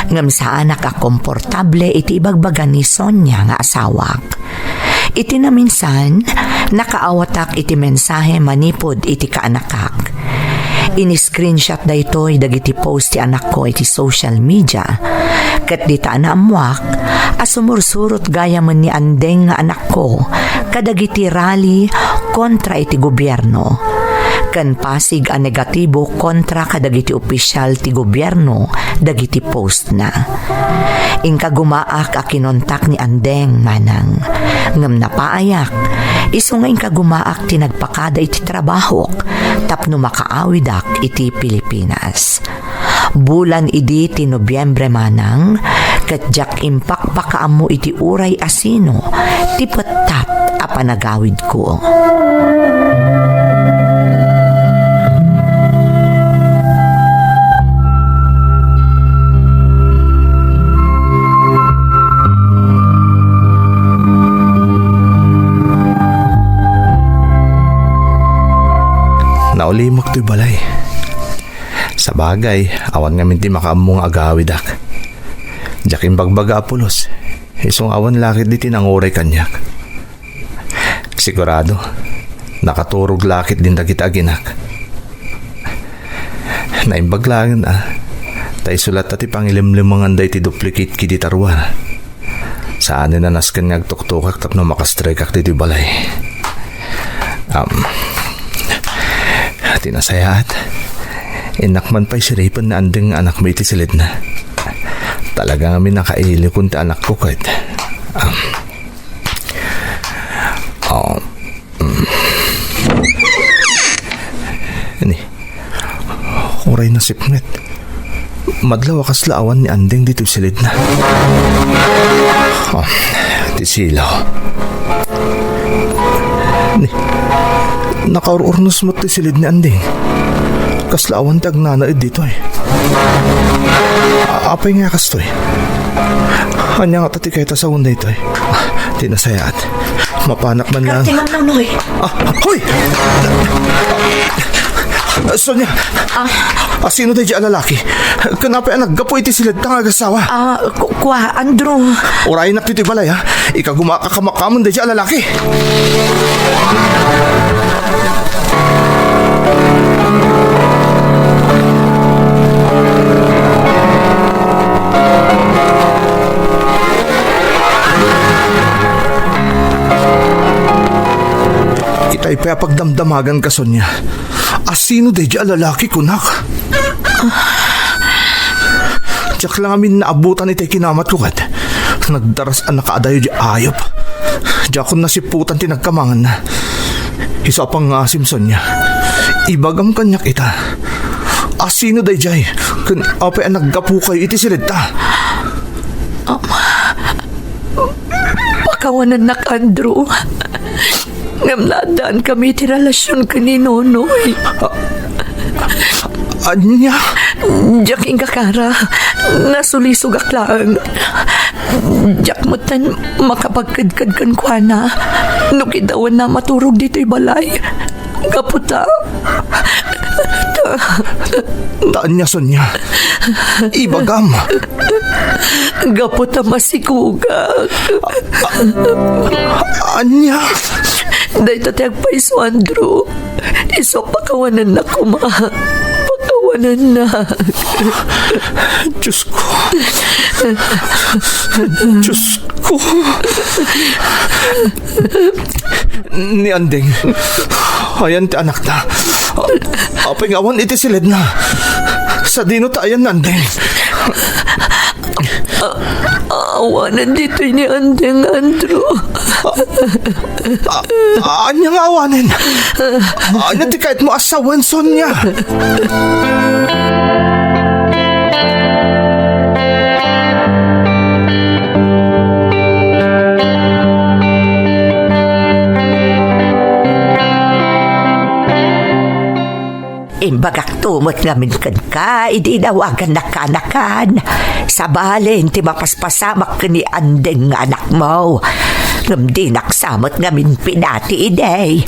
Ngam saan nakakomportable iti ibagbaga ni Sonia nga asawak. Iti na minsan, nakaawatak iti mensahe manipod iti kaanakak. Ini-screenshot da ito'y dagiti post ti anak ko iti social media. Kat di ta anaamuak, asumursurot gaya man ni Andeng nga anak ko, kadagiti rally kontra iti gobyerno. Kan pasig a negatibo kontra kadagiti opisyal ti gobyerno dagiti post na. Ingka gumaak a kinontak ni Andeng manang. Ngam napaayak, iso nga ingka gumaak ti nagpakada iti trabahok tapno makaawidak iti Pilipinas. Bulan idi ti Nobyembre manang, katjak impak pakaamo iti uray asino ti petat a panagawid ko. Naulimok to'y balay. Sa bagay, awan nga minti makaamong agawidak. Jakim bagbaga apulos, isong awan lakit di tinanguray kanyak. Sigurado, nakaturog lakit din dagit aginak. Naimbaglangan tay sulat at ipangilimlimangan day ti duplicate kidi tarwar. Saan na naskan nga agtuktukak tapno makastrike ak dito balay. Tinasayaat. Inakman pa'y siripan na Andeng anak mo iti silid na. Talagang amin nakaili kung ta anak ko kahit. Ini. Oray na sipnget. Madlaw akas laawan ni Andeng dito silid na. Ti silaw. Ini. Nakaururnos mo ti silid ni Andeng. Kaslaawan tag nanaid dito eh. Apay nga kas to eh. Hanya nga tati kahit sa unday ito eh. Tinasayaat. Mapanak man lang. Katingam lang noy. Hoy! Sonia! Sino tayo dyan lalaki? Kanapay ang naggapo iti silid tang agasawa. Kwa, Andrew. Urayin na titi balay ha. Ikagumakakamakaman tayo dyan lalaki. Kita'y pagdamdamagan ka, Sonia. Asino day di alalaki kunak? Tiyak lang amin naabutan itay kinamat ko kat. Nagdaras ang nakaadayo di ayop. Diyak ko nasiputan tinagkamangan na. Isa pang asim, Sonia. Ibagam kanyak ita. Asino day jay? Kun apay ang naggapu kayo iti silid ta. Pakawanan nak, Andrew. Ngamladaan kami ti relasyon ka ni Nonoy. Anya? Diyak inga kara, nasulisog aklaan. Diyak matan makapagkadkad kan kwa na. Nukidawan na maturog dito'y balay. Kaputa. Taan niya, Sonia. Ibagam. Kaputa masikuga. Anya? Dahil tatiyag pa iso, Andrew. Iso pakawanan na kuma. Pakawanan na. Diyos ko. Diyos ko. Ni Andeng. Ayan ti anak na. Apay ngawan iti silid na. Sa dino tayan na Andeng. Awanan dito ni Andeng, Andrew. Anya nga awanin. Anya ti kahit mo asawan, Sonia. Imbagak tumot ngamin ka, idinawagan na kanakan. Sa balin, ti mapaspasamak ka ni Andeng nga anak mo. Ngam di naksamot ngamin pinati iday.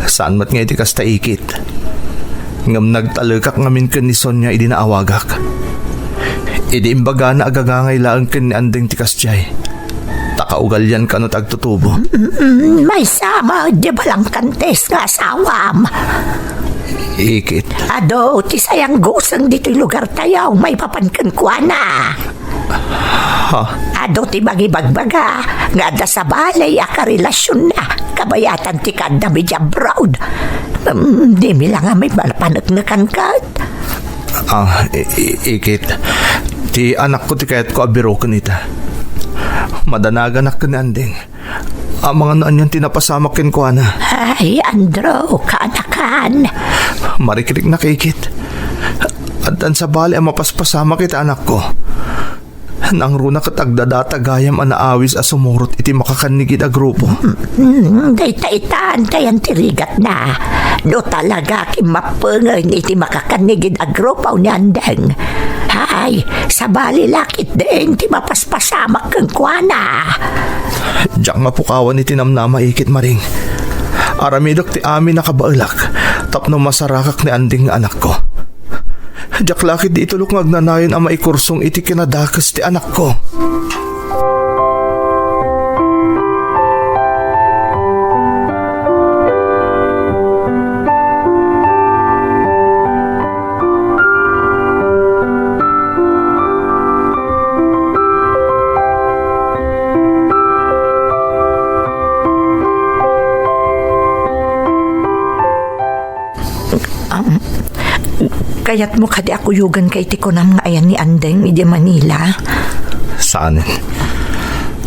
Saan mat nga iti kasta ikit? Ngam nagtalagak ngamin ka ni Sonya idinaawagak. Idi imbaga na agagangay laang ka ni Andeng ti kastiyay. Takaugalyan ka no tagtutubo. May sama, di ba lang kantes nga asawam? Ikit. Ado, ti sayang gusang dito'y lugar tayo, may papankan kwa na. Ha? Ado ti bagibagbaga, nga da sa balay akarelasyon na, kabayatan ti kada medya brown. Di mi lang nga may malapanag na kankat. Ikit. Ti anak ko ti kayat ko abiro ka nita. Madanagan na ka ni Andeng. Ang mga naan yung tinapasamak kin ko na. Ay, Andro, kaanakan. Marikrik na kikit. At dan sa bali ang mapaspasama kita anak ko. Nang runa katagdadata gayam anaawis a sumurot iti makakanigid a grupo. Dayta-itaan tayan tirigat na. Do talaga kimapungin iti makakanigid a grupo ni Andeng. Ay, sa bali lakit din ti mapaspasamak kang kuana. Diyak mapukawan iti namnama ikit maring. Aramidok ti amin nakabaulak. Tapno masarakak ni Andeng nga anak ko. Diyak lakit di itulok ngagnanayon ang maikursong iti kinadakas ti anak ko. Kaya't mo kadi ako yugan kay tikonam nga ayan ni Andeng ije Manila. Saanin?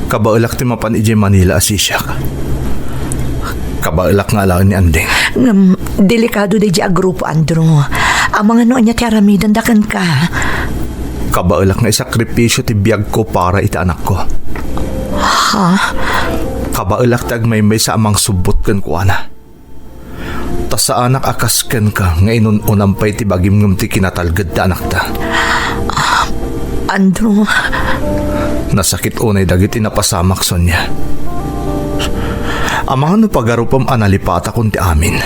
Kabaulak ti mapan ije Manila asisyak. Kabaulak nga lang ni Andeng. Ngam, delikado di a grupo, Andro. Ang mga noon niya ti aramidan dakan ka. Kabaulak nga isakripisyo ti biyag ko para iti anak ko. Ha? Kabaulak tagmay-may sa amang subot kan ko ana. Tas sa anak akasken ka nga inun-unampay ti bagim ngam ti kinatalgad ta anak ta. Andro. Nasakit unay dagiti napasamak Sonya. Amahan no pagarupam analipata kun ti amin.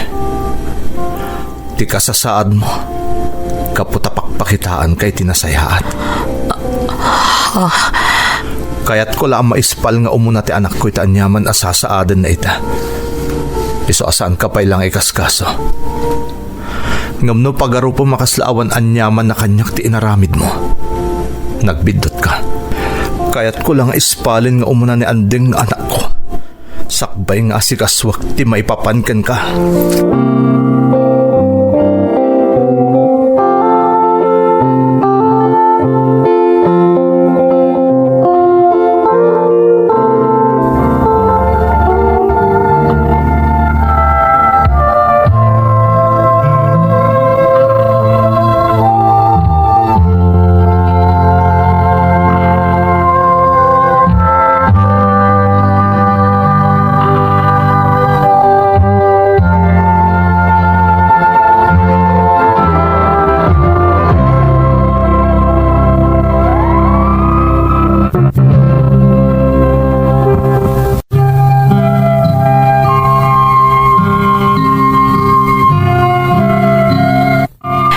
Ti kasasaad mo kaputapakpakitaan kay tinasayaat. Kaya't ko lang maispal nga umuna ti anak ko ita anyaman asasaadan na ita. Iso asaan ka pa ilang ikaskaso. Ngam no pagarupo makaslaawan anyaman na kanyak ti inaramid mo. Nagbidot ka. Kaya't ko lang ispalin nga umuna ni Andeng nga anak ko. Sakbay nga asikaswak ti maipapankan ka.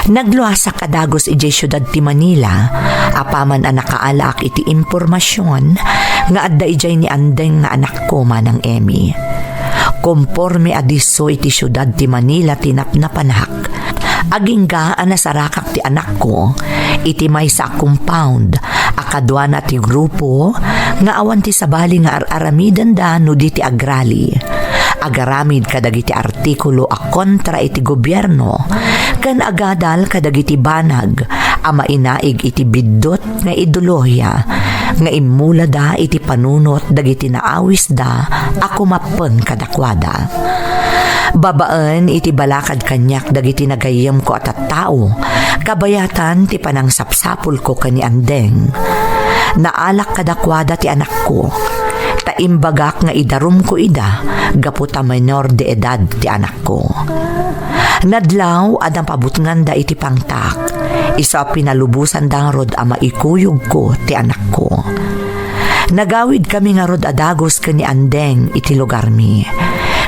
Nagluasa kadagos ije syudad ti Manila, apaman ang nakaalak iti impormasyon nga adda ijay ni Andeng nga anak ko manang Emmy. Komporme adiso iti syudad ti Manila tinapnapanak, agingga anasarakak ti anak ko, iti may sa compound, akadwa na ti grupo, nga awan ti sabali nga aramidan da no di ti agrali. Agaramid kadagiti artikulo a kontra iti gobyerno, kan agadal kadagiti banag, ama inaig iti biddot nga ideolohiya, nga imula da iti panunot dagiti naawis da ako mapen kadakwada. Babaan iti balakad kanyak dagiti nagayam ko at tao, kabayatan ti panang sapsapul ko kani Andeng. Naalak kadakwada ti anak ko, Taimbagak nga idarum ko ida, gaputa minor de edad ti anak ko. Nadlaw adang pabutngan da iti pangtak, isa pinalubusan dang rod ama ikuyog ko ti anak ko. Nagawid kami nga rod adagos kani andeng iti lugar mi.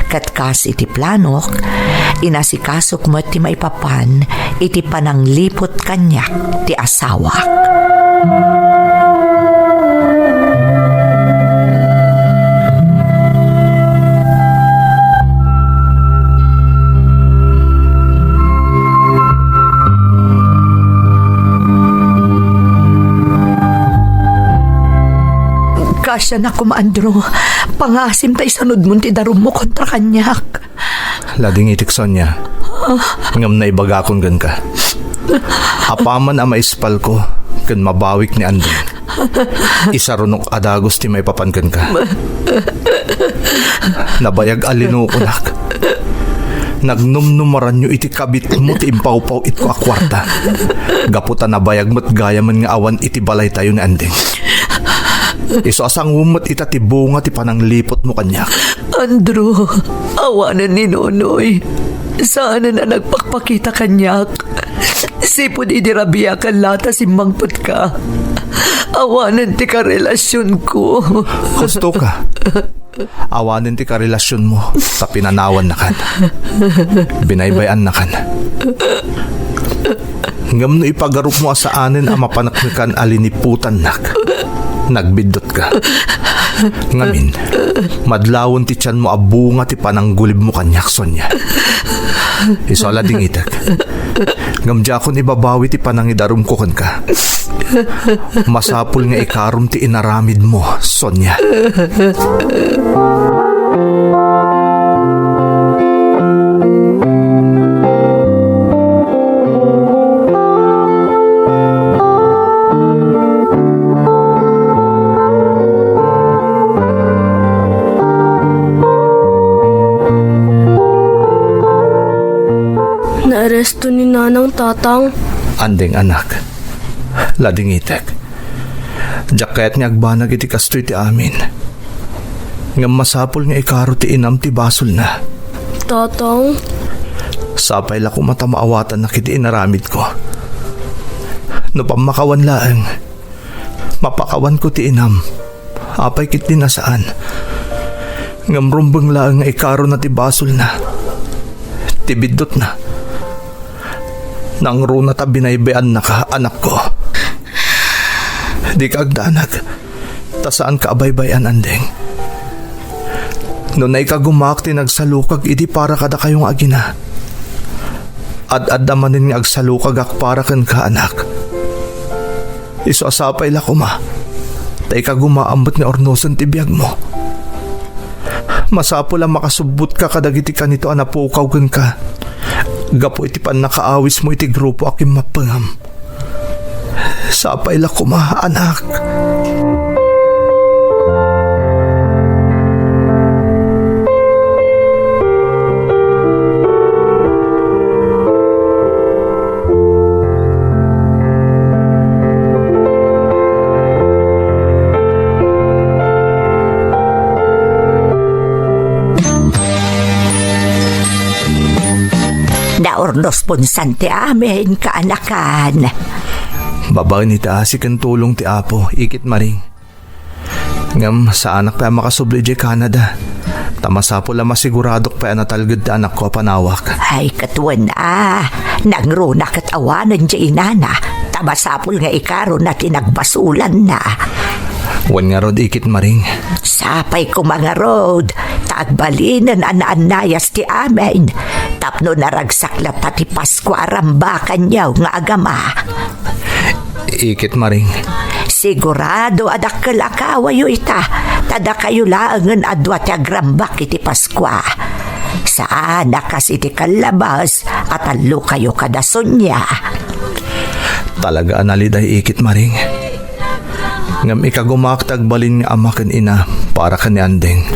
Katkas iti planok, inasikasok mo ti maipapan iti pananglipot kanyak ti asawak. Kasya na kumandro, pangasim tayo sanod mo ti darum mo kontra kanyak. Lading itik Sonya. Ngam na ibagakon gan ka. Apaman ang maispal ko, kan mabawik ni Andeng. Isa runok adagos ti may papankan ka. Nabayag alinuunak. Nagnumnumaran nyo iti kabit mo ti impaw-paw it ko akwarta. Gaputa nabayag mo't gaya man nga awan iti balay tayo ni Andeng. Iso asang umot ita ti bunga ti pananglipot mo kanyak. Andrew, awanan ni Nonoy. Sana na nagpakpakita kanyak. Sipod idirabiya kan lata simbangpot ka. Awanan ti karelasyon ko. Gusto ka. Awanin ti karelasyon mo sa pinanawan na kan. Binaybayan na kan. Ngam no ipagarup mo asaanin ang mapanaknikan aliniputan nak. Nagbidot ka. Ngamin, madlawon ti tiyan mo abunga ti pananggulib mo kanyak Sonya. Isola ding itak. Ngamdya ko ni babawi ti panangidarum ko kan ka. Masapul nga ikarum ti inaramid mo Sonya. Naaresto ni Nanang Tatang. Andeng anak. Lading itek. Jaket nga agbanag iti kastoy ti amin. Ngam masapul nga ikaro ti inam ti basol na. Tatang? Sapay la ko matamaawatan na kiti inaramid ko. No pamakawan laeng. Mapakawan ko ti inam. Apay kiti nasaan. Ngam rumbang laeng nga ikaro na ti basol na. Tibidot na. Nang runa ta binaybayan na ka, anak ko. Di ka agdanag. Ta saan ka abaybayan, Andeng? Noon ay kagumak tinagsalukag, idi para kada kayong agina. Ad-ad namanin nga agsalukag ak para kan ka, anak. Iso asapay la kuma. Tay kagumaambot ni ornoson tibiyag mo. Masapo lang makasubot ka kadagiti ka nito anapukaw kan ka. Gapo iti pan nakaawis mo iti grupo aking mapangam. Sapay la kuma, anak. Naornos ponsante amin, kaanakan. Babae ni taasi kan tulong ti Apo, ikit maring. Ngam sa anak pa makasubli di Canada. Tamasapo lang masiguradok pa natalgad ti anak ko panawak. Ay katuan na, nangruna kat awanan di inana. Tamasapol nga ikaro na tinagbasulan na. Wan nga rod ikit maring. Sapay ko mga rod, tagbalinan anayas ti amin. Tapno naragsaklap pati Pasko arambakan yaw nga agama. Ikit maring. Sigurado adak kalakawayo ita, tada kayo laangan adwa ti agrambak iti Paskwa. Saan nakas iti kalabas at alo kayo kadason niya. Talaga analiday ikit maring. Ngam ikagumaktag balin nga amakan ina para ka ni Andeng.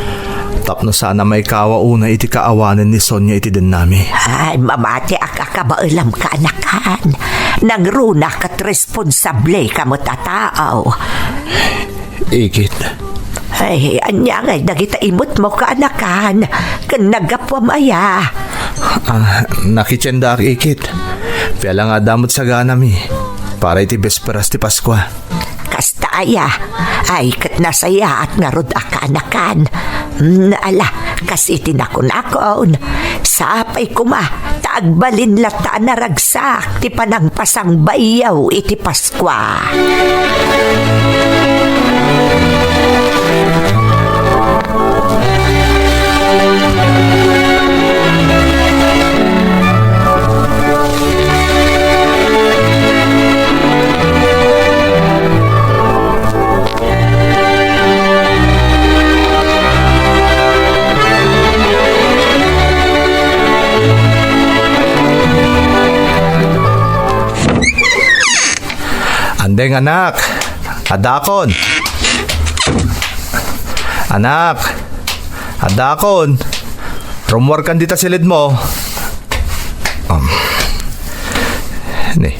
Tapno sana may kawa una iti kaawanan ni Sonya iti din nami. Ay, mamati akakabailam ka anakan. Nangruna kat responsable ka mo tataaw. Ikit. Ay, anya nga, nagita imot mo ka anakan. Kan nagapwa maya. Nakitsenda ak ikit. Piyala nga damot sa ganami. Para iti besperas ti Paskwa. Kasta aya. Ay, kat nasaya at ngarod anakan. Naala, kasi tinakon-akon. Sapay kuma, taagbalin lata na ragsak. Ti panang pasang bayaw iti Paskwa. Andeng anak, adakon. Anak, adakon. Rumor kan dita silid mo. Ni.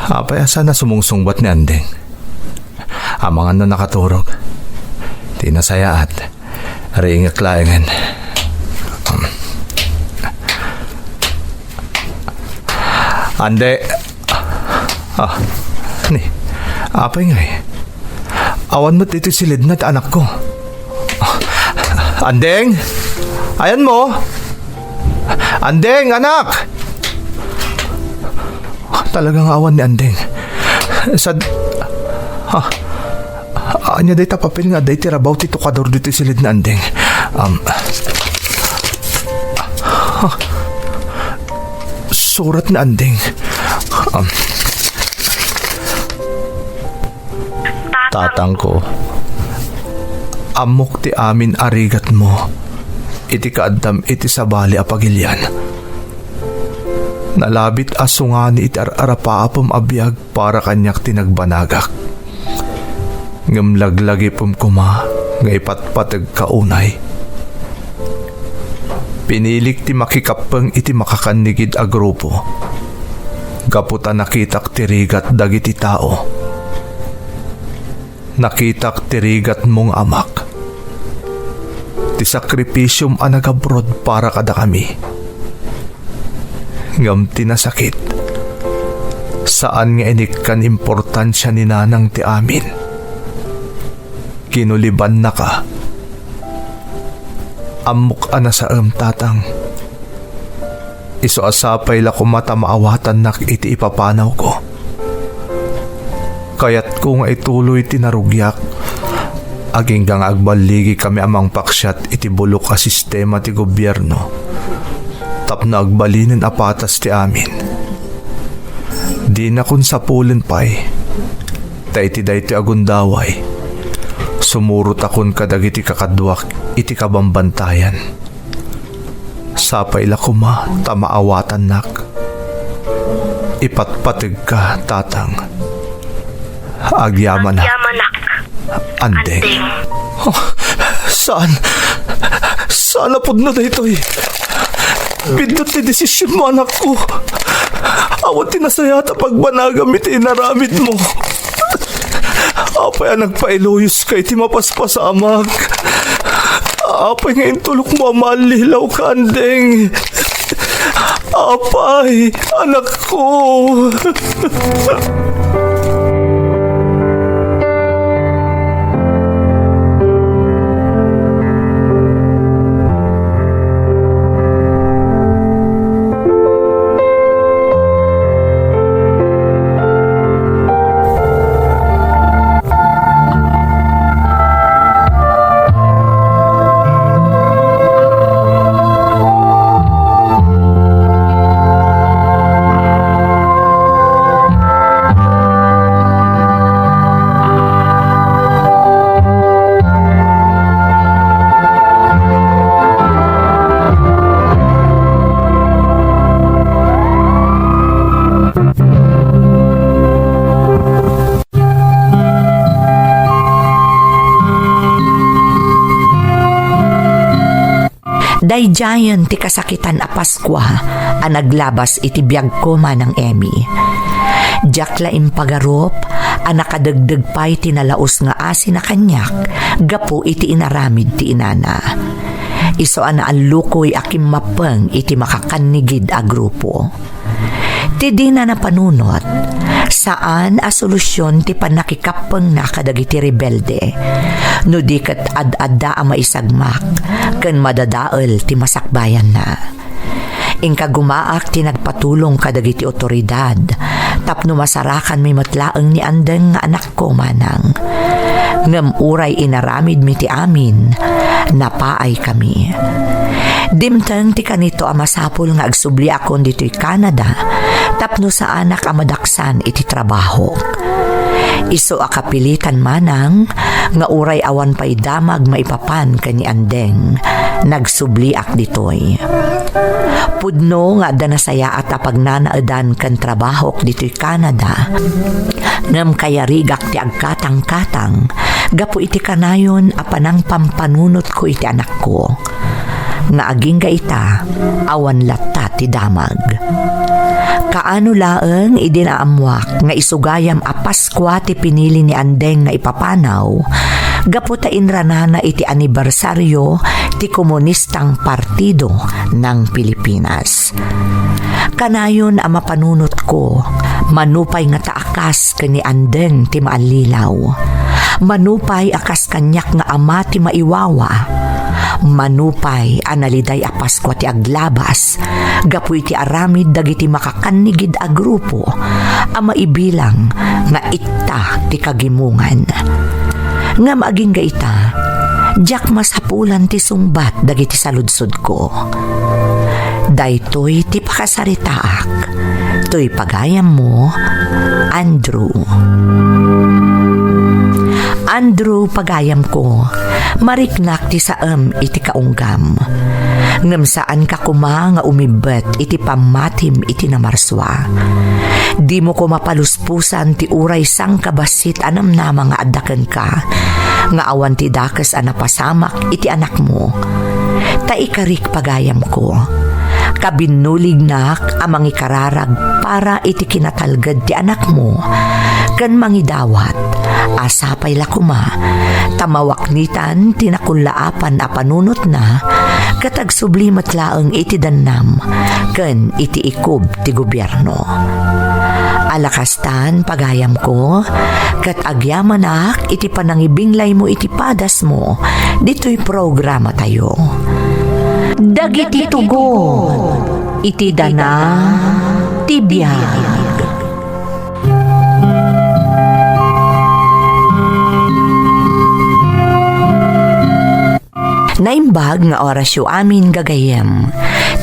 Apay asa na sumungsungbat ni Andeng. Amang ano nakaturog. Tinasaya at ringak laengan. Ande. Ni, apay nga eh. Awan mo't ito silid na't anak ko. Andeng! Ayan mo! Andeng, anak! Talagang awan ni Andeng. Anya day tapapil nga day tirabaw ti tukador dito silid na Andeng. Surat na Andeng. Tatang ko, amok ti amin arigat mo, iti kaadam iti sabali apagilyan. Nalabit asungani iti ararapaapom abiyag para kanyak tinagbanagak. Ngamlaglagi pum kuma, ngaypatpatag kaunay. Pinilik ti makikapeng iti makakanigid a grupo. Gaputa nakitak tirigat dagiti tao. Nakitak tirigat mong amak. Ti sakripisyum anagabrod para kada kami. Ngam tinasakit. Saan nga inikkan importansya ni nanang ti amin. Kinuliban na ka. Amok ana sa tatang. Iso asapay la kumata maawatan nak iti ipapanaw ko. Kaya't kung ay tuloy tinarugyak, aging gang agbaligi kami amang paksyat iti bulok a sistema ti gobyerno. Tapna agbalinin apatas ti amin. Di na kun sapulin pa'y, ta iti day ti agundaway. Sumurot akon kadagiti kakadwak iti kabambantayan. Sapay la kuma tamaawatan nak. Ipatpatig ka, tatang. Agyaman na. Andeng. Oh, saan? Saan na pud na dito eh? Pindot ni desisyon mo anak ko. Awat tinasayata pagbanagam iti inaramid mo. Apay nagpailuyos kay ti mapaspas sa amag. Apay ngayon tulok mo amalilaw ka, Andeng. Apay, anak ko. Dayjayon ti kasakitan a Paskwa a naglabas iti biyag ko manang Emmy. Diak laing pagarup Anakadagdag pa'y tinalaos nga asin na kanyak, gapo iti inaramid ti inana. Iso ana ang lukoy akim mapeng iti makakanigid a grupo. Ti di na napanunot, saan a solusyon ti panakikapeng na kadagiti rebelde, no di kat ad-adda a maisagmak, ken madadael ti masakbayan na. Ingka gumaak ti nagpatulong kadagiti otoridad, tapno masarakan may matlaeng ni andeng nga anak ko manang. Ngem uray inaramid mi ti amin, napaay kami. Dimteng ti kanito a masapul nga agsubli akon dito'y Canada, tapno sa anak a madaksan iti trabaho. Iso akapilitan manang, nga uray awan pa'y damag maipapan kani andeng, nagsubliak ditoy. Pudno nga da nasaya at apagnanaadan kan trabahok dito'y Canada, ngam kaya rigak ti agkatang-katang, gapo iti kanayon apanang pampanunot ko iti anak ko. Nga aging gaita, awan latta ti damag. Kaano laeng idinaamuak nga isugayam a Paskwa ti pinili ni andeng nga ipapanaw, gaputa inranana iti anibersaryo ti Komunistang Partido ng Pilipinas. Kanayon a mapanunot ko, manupay nga taakas kani andeng ti maalilaw, manupay akas kanyak nga ama ti maiwawa, manupay analiday a Paskwa ti aglabas, gapu iti aramid dagiti makakanigid a grupo, a maibilang nga itta ti kagimungan. Nga maaging gaita, jak masapulan ti sungbat dagiti saludsod ko. Daytoy ti pakasaritaak, to'y pagayam mo, Andrew. Andrew, pagayam ko, mariknak ti saem iti kaunggam. Ngem saan ka kuma nga umibet iti pamatim iti namarswa. Di mo ko mapaluspusan ti uray sang kabasit anam nama nga addaken ka, nga awan ti dakes a napasamak iti anak mo. Taikarik pagayam ko, kabinulig nak amang ikararag para iti kinatalged ti anak mo, ken mangidawat asapay lakuma, tamawaknitan tinakulaapan a panunot na, katag sublimat laeng iti dannam, ken iti ikub ti gobyerno. Alakastan pagayam ko, kat agyamanak iti panangibinglay mo iti padas mo, dito'y programa tayo. Dagiti tugon, iti dana, tibiyag. Naimbag nga orasyo amin gagayem.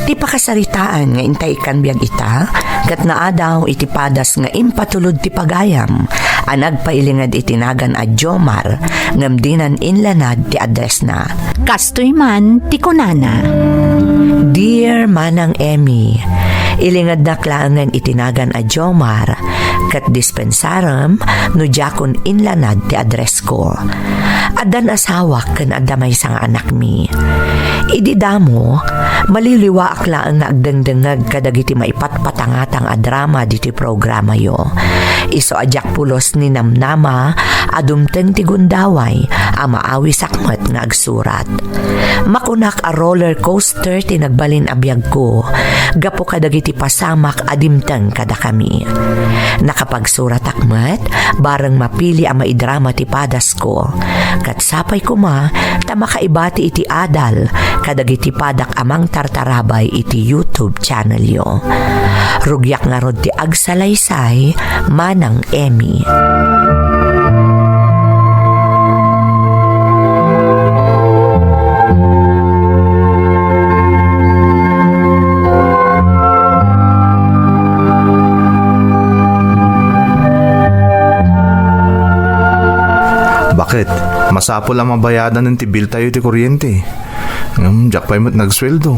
Ti pakasaritaan nga intay kan biyag ita, kat naadaw iti padas nga impatulod ti pagayam, anag pailingad itinagan a Jomar, ngam dinan inlanad ti address na. Kastoy man ti kunana. Dear Manang Emmy, ilingad na klaangan itinagan a Jomar, kat dispensaram no jakon inlanad ti address ko. Adan asawak ken addamay sang anak mi. Idi damo, maliliwa aklaan nga agdengdengag kadagiti maipatpatangatang a drama diti programa yo. Iso ajak pulos ni namnama adumteng ti gundaway a maawi sakmet nga agsurat. Makunak a roller coaster ti nagbalin a biyag ko, gapo kadagiti pasamak adimteng kada kami. Nakapagsurat akmet, bareng mapili a maidrama ti padas ko. Kat sapay kuma, tamakaibati iti adal, kadagiti padak amang tartarabay iti YouTube channel yo. Rugyak nga rod ti agsalaysay, Manang Emmy. Bakit? Masapol ang mabayadan ng tibil tayo ti kuryente. Diyak pa'y mo't nagsweldo.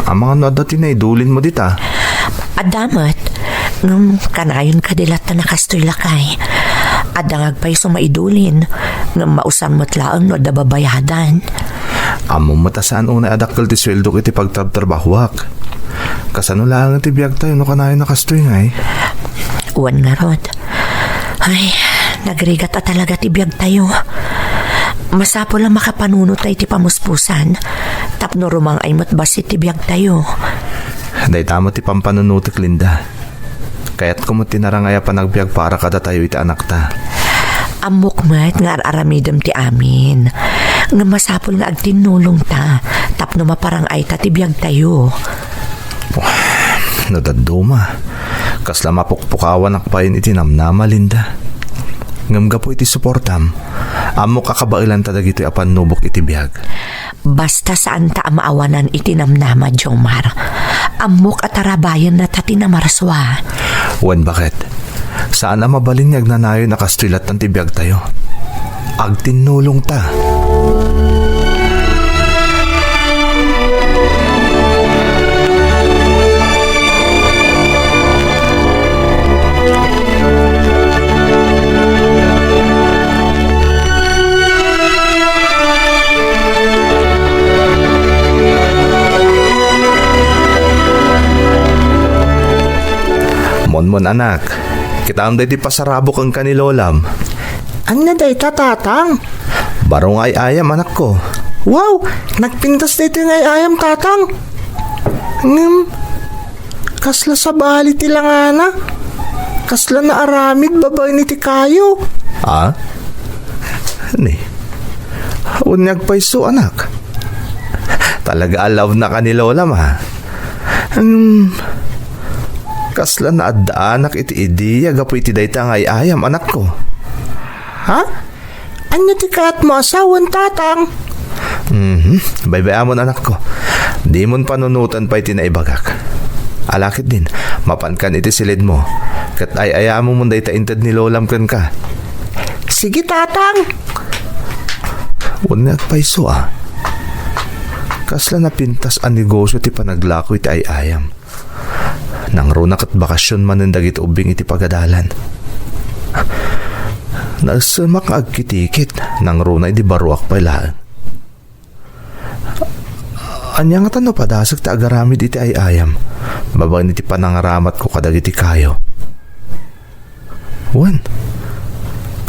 Ang mga nadati na idulin mo dita. Adamat, kanayon ka dilat na nakastoy lakay. Adangag pa'y sumaidulin, mausan mo't laang no dababayadan. Amo matasaan una adakkel ti sweldo kiti pagtrabahwak. Kasano lang ti biyag tayo no kanayon nakastoy ngay. Uwan nga rod. Ay, Nagrigat ta talaga ti biyag tayo. Masapo lang makapanunot tayo ti pamuspusan. Tapno rumang ay matbasit ti biyag tayo. Day tamo ti pampanunutik, Linda. Kaya't kumuti na rangaya pa nagbiag para kada tayo iti anak ta. Amok mat nga aramidem ti amin. Nga masapol nga agtinulong ta. Tapno maparang ay ta ti biyag tayo. Nadaduma. Kasla mapukpukawan akpayin iti namnama, Linda. Ngamga po iti suportam. Amo kakabailan ta dagito apan nubok iti biyag. Basta saan ta maawanan iti namnama, Jomar. Amok at tarabayan na ta tinamarswa. Wen, bakit? Saan ang mabalin niya agnanayo na kastilat ng tibiyag tayo? Agtinulong ta. Mon anak, kita am day di pasarabok ang kanilolam. Anya day tatang? Barong ay ayam, anak ko. Wow, nagpintas dito yung ayam tatang. Kasla sa bali tilang ana. Kasla na aramid babay ni ti kayo. Ha? Ni? Unyag paiso, anak. Talaga alaw na kanilolam, ha? Kasla na anak iti ideya gapo iti dayta nga ayam, anak ko. Ha? Anya ti kaat mo asawan tatang? Baybayamon, anak ko. Di mon panunutan pa iti naibagak. Alakit din, mapankan iti silid mo. Kat ayamo mo dayta inted ni lolam ken ka. Sige tatang. Unyag paiso, ah. Kasla na pintas ang negosyo ti panaglako iti ayam. Nang runak at bakasyon man ng dagit ubing iti pagadalan. Nagsamak agkitikit nang runa iti baruak pala. Anya nga tano padasag ta agaramid iti ayam. Babang iti panangaramat ko kadag iti kayo. Wan,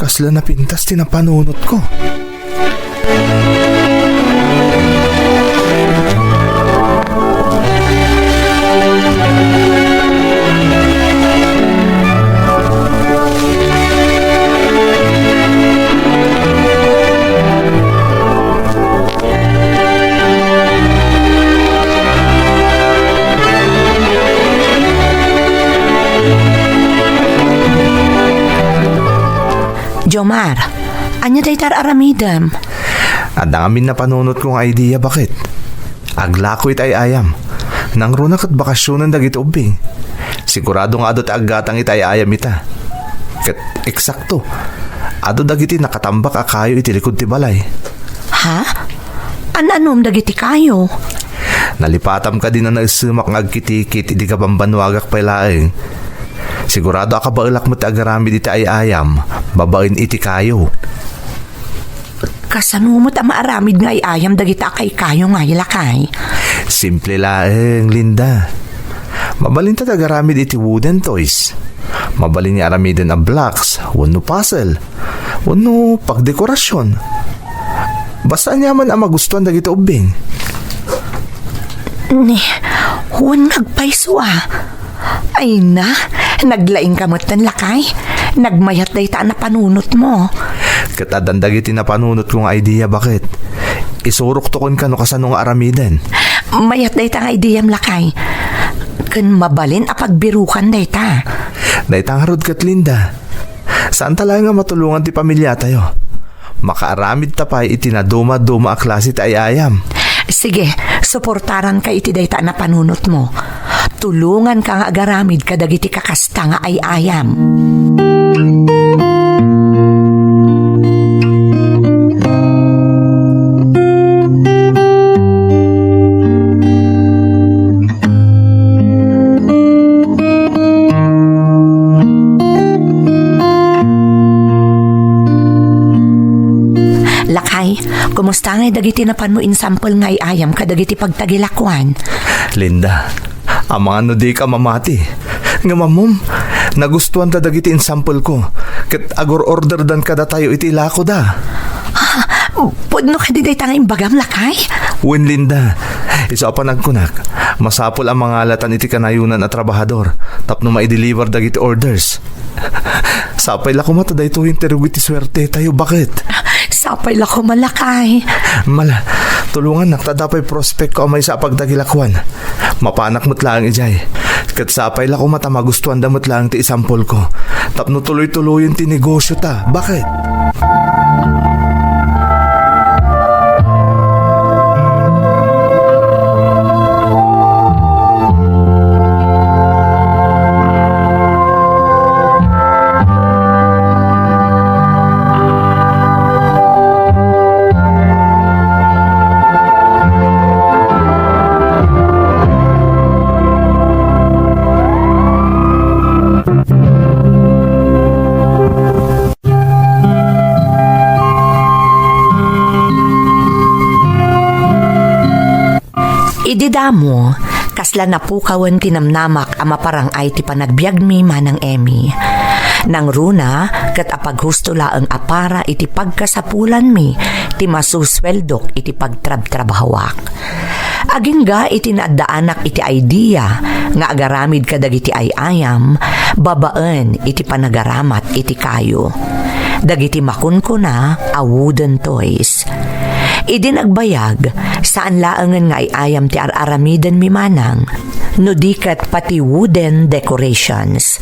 kasla na pintas tinapanunot ko. Jomar, anya day tar aramidam? Adang amin na panunot kong idea, bakit? Aglako itay ayam. Nang runak at bakasyonan dagit ubing. Sigurado nga ado taaggatang itay ayam ita. Kat eksakto. Ado dagiti nakatambak akayo iti likod ti balay. Ha? Ananom dagiti kayo? Nalipatam ka din na naisumak ngagkitikit iti ka pambanwagak pailaeng. Sigurado akabailak mo ti agaramid iti ayam. Babain iti kayo. Kasanumot ang maaramid nga ayam dagita kay kayo nga ilakay. Simple laeng, Linda. Mabalin ta agaramid iti wooden toys. Mabalin ni aramidin a blocks, wano puzzle, wano pagdekorasyon. Basta nyaman ang magustuhan dagito ubing. Ni, huwag nagpaiso ah. Ay na, naglaing kamot ng lakay. Nagmayat day ta na panunot mo. Katadan dagiti na panunot kong idea, bakit? Isurok to kon kano kasanong aramiden. Mayat day ta nga ideyam lakay. Kan mabalin a pagbirukan day ta. Day tangarod kat, Linda. Saan talaga nga matulungan ti pamilya tayo? Makaaramid tapay iti na duma-duma a klase ti ayam. Sige, suportaran ka iti day ta na panunot mo. Tulungan ka nga agaramid kadagiti kakasta nga ay ayam. Lakay, kumusta nga dagiti napan mo insample nga ayam kadagiti pagtagilakwan? Linda, ang mga no di ka mamati. Nga mamum, Nagustuhan ta dagiti in sample ko. Ket agor order dan kada tayo iti lako da. Pudno ka di day tanging bagam lakay? Wen Linda, isa pa nagkunak. Masapol ang mga alatan iti kanayunan at trabahador. Tapno ma-deliver dagiti orders. Sapay la ko mata dayto interview iti swerte tayo. Bakit? Sapay lako malakay. Mala, tulungan naktadapay prospect ko amay sa pagdagilakwan. Mapanak mo't lang ijay. Kat sapay la ko mata magustuhan damot lang ti isampol ko. Tapno tuloy-tuloy ti negosyo ta. Bakit? Ididamo, kasla napukawan tinamnamak ama parang ay ti panagbiag mi manang Emmy. Nang runa, kat apaghusto laang apara iti pagkasapulan mi, ti masusweldok iti pagtrab-trabahawak. Agingga iti naadaanak iti idea, nga agaramid kadag iti ayayam, babaan iti panagaramat iti kayo. Dagiti makunkuna, a wooden toys. Idinagbayag, saan laangan nga ayam ti ar-aramiden mi manang, no dikat pati wooden decorations.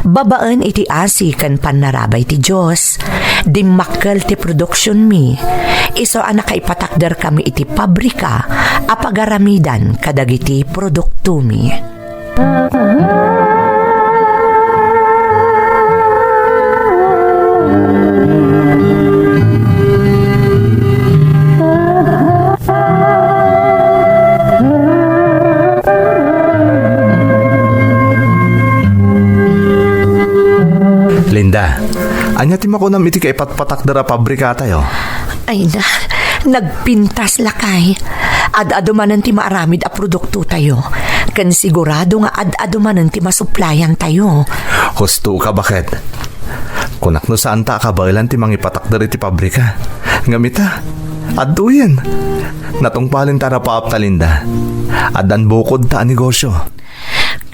Babaan iti asi kan panarabay ti Diyos, dimmakkel ti production mi, iso anak ipatakder kami iti pabrika, apagaramidan kadagiti produkto mi. Linda, anya ti makunam iti kaipatpatak dara pabrika tayo. Ay na, nagpintas lakay. Ad-adumanan ti maaramid a produkto tayo. Kan sigurado nga ad-adumanan ti masuplayan tayo. Husto ka bakit? Kunak no saan ta kabalan ti mangipatak dara ti pabrika. Ngamita, aduyan. Natungpalin tara paap ta Linda. Adan bukod ta ang negosyo.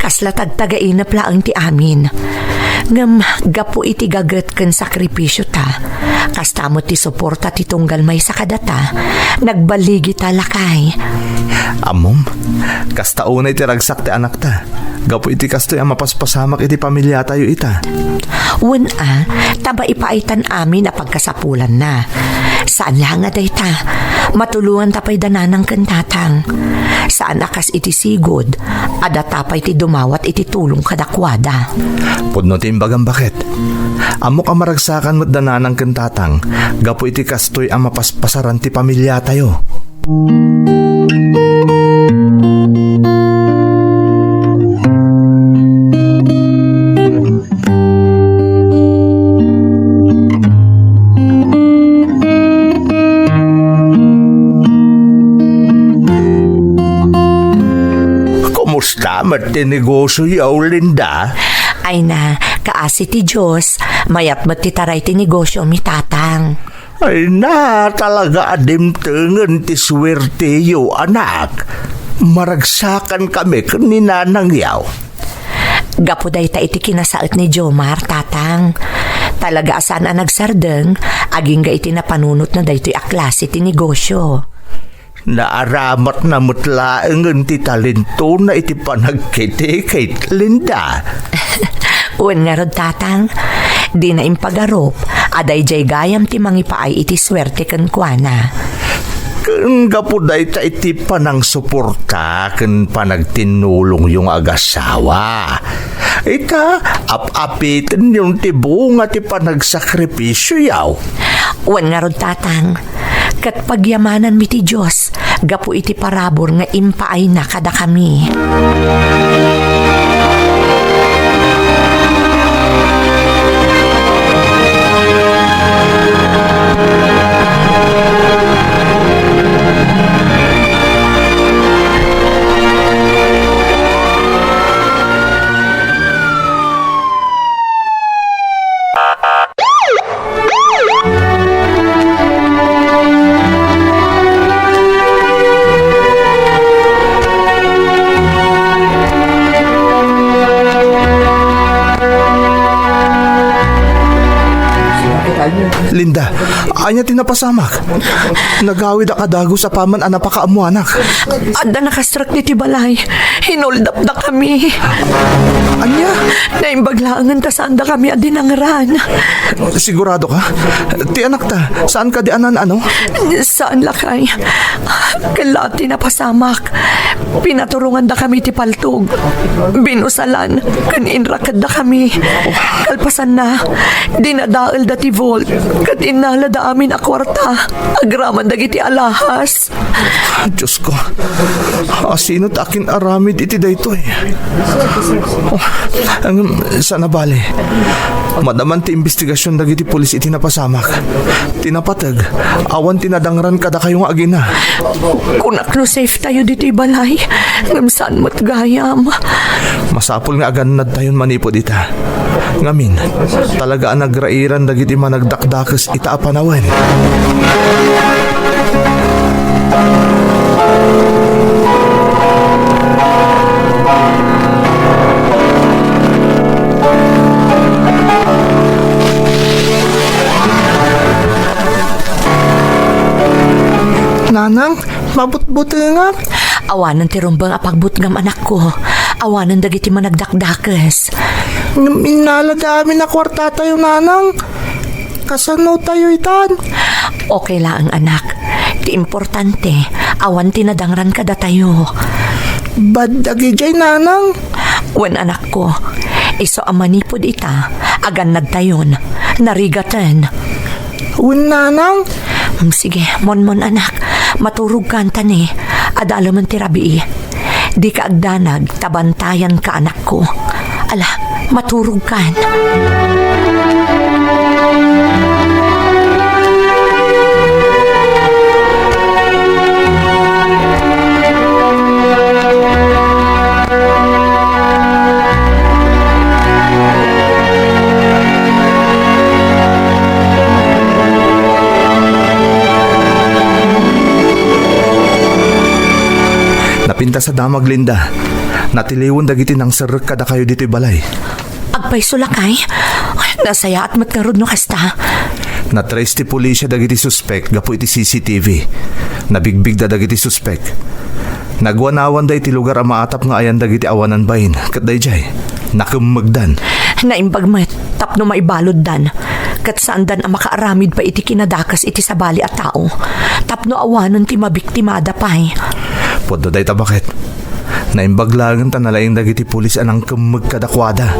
Kasla tagtagainap laang ti amin. Ngam gapo iti gagat ken sakripisyo ta. Kastamo ti suporta ti tunggal may sakadata. Nagbaligi ta lakay. Amom, kasta unay ti ragsak ti anak ta. Gapo iti kastoy ang mapaspasamak iti pamilya tayo ita. Una, taba ipaitan amin na pagkasapulan na. Saan lang nga day ta? Matulungan tapay dananang kantatang. Saan akas iti sigod? Ada tapay ti dumawat iti tulong kadakwada. Pudno ti imbagang bakit? Amok ang maragsakan mo't dananang kantatang. Gapo iti kastoy ang mapaspasaran ti pamilya tayo. Kumusta mat ti negosyo yaw, Linda? Ay na, kaasi ti Diyos, mayat ti taray ti negosyo mi tatang. Ay na, talaga adimtengen ti swerte yo, anak. Maragsakan kami ni nanang yaw. Gapuday ta iti kinasaot ni Jomar, tatang. Talaga asan ang nagsardeng, aging ga iti napanunot na daytoy aklase ti negosyo. Naaramat na mutlaengen ti talento na iti panagkiti kay Linda. Uwan nga rod, tatang. Di na impagarop, aday jay gayam ti mangipaay iti swerte kan kuana. Kung gapuday ta iti panang suporta ken panagtinulong yung agasawa. Ita, ap-apitin yung tibunga ti panagsakripisyo yaw. Uwan nga rod, tatang. Kat pagyamanan mi ti Diyos, gapu iti parabor nga impaay na kada kami. Anya tinapasamak. Nagawid akadago sa paman ang napakaamuanak. Adda nakastrak ni Tibalay. Hinoldap na kami. Anya? Naimbaglaangan ta saan da kami adinangran. Sigurado ka? Ti anak ta, saan ka di anan ano? Saan lakay? Kalati na pasamak. Pinaturungan da kami ti paltog. Binusalan. Kaninrakad da kami. Kalpasan na. Dinadaal da ti Volt. Katinala da amin a kwarta. Agraman dagiti alahas. Diyos ko. Sino takin aramid iti dayto eh. Sana bale. Madaman ti investigasyon dagiti pulis iti napasamak. Tinapatag. Awan tinadangran kada kayong agina. Kunak no safe tayo dito balay. Ngamsaan mo't gayam. Masapol nga aganad tayon manipod ita. Ngamin, talaga ang nagrairan dagiti managdakdakas ita apanawen. Nanang, mabut-buti nga. Awanan ti rumbang apagbutgam anak ko. Awanan dagiti managdakdakas. Minala dami na kwarta tayo, nanang. Kasano tayo itan? Okay lang anak. Ti importante, awan tinadangran kada tayo. Bad dagi jay, nanang. Wen anak ko, iso amanipod ita, agan nagtayon, narigatan. Wen, nanang. Sige, mon anak, maturog ka ni, adalo man tirabi. Di ka agdanag, tabantayan ka anak ko. Ala, maturog ka. Napinta sa damag, Linda. Natiliwon dagiti nang sarek kada kayo dito'y balay. Agpay sulakay, nasaya at matkarod no kasta. Natrace ti pulisya dagiti suspek gapu iti CCTV. Nabigbig da dagiti suspek. Nagwanawan da iti lugar ang maatap nga ayan dagiti awanan bayin. Kat day jay, nakumagdan. Naimbag met, tapno maibalod dan. Kat saan dan ang makaaramid pa iti kinadakas iti sabali at tao. Tapno awanan ti mabiktimada pa'y. Podo day tabakit. Naimbaglagan ta nalaing dagiti pulis anang kumagkadakwada.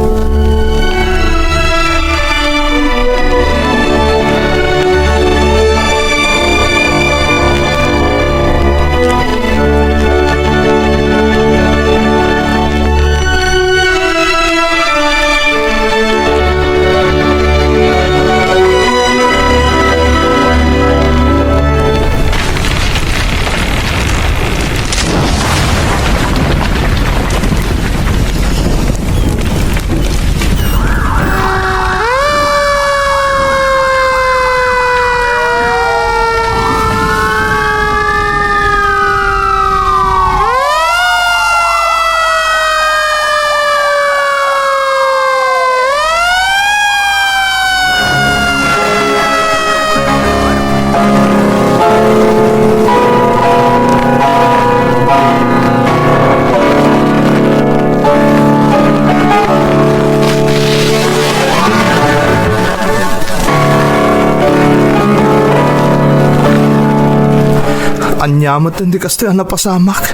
Anyamat hindi kasto ang napasamak.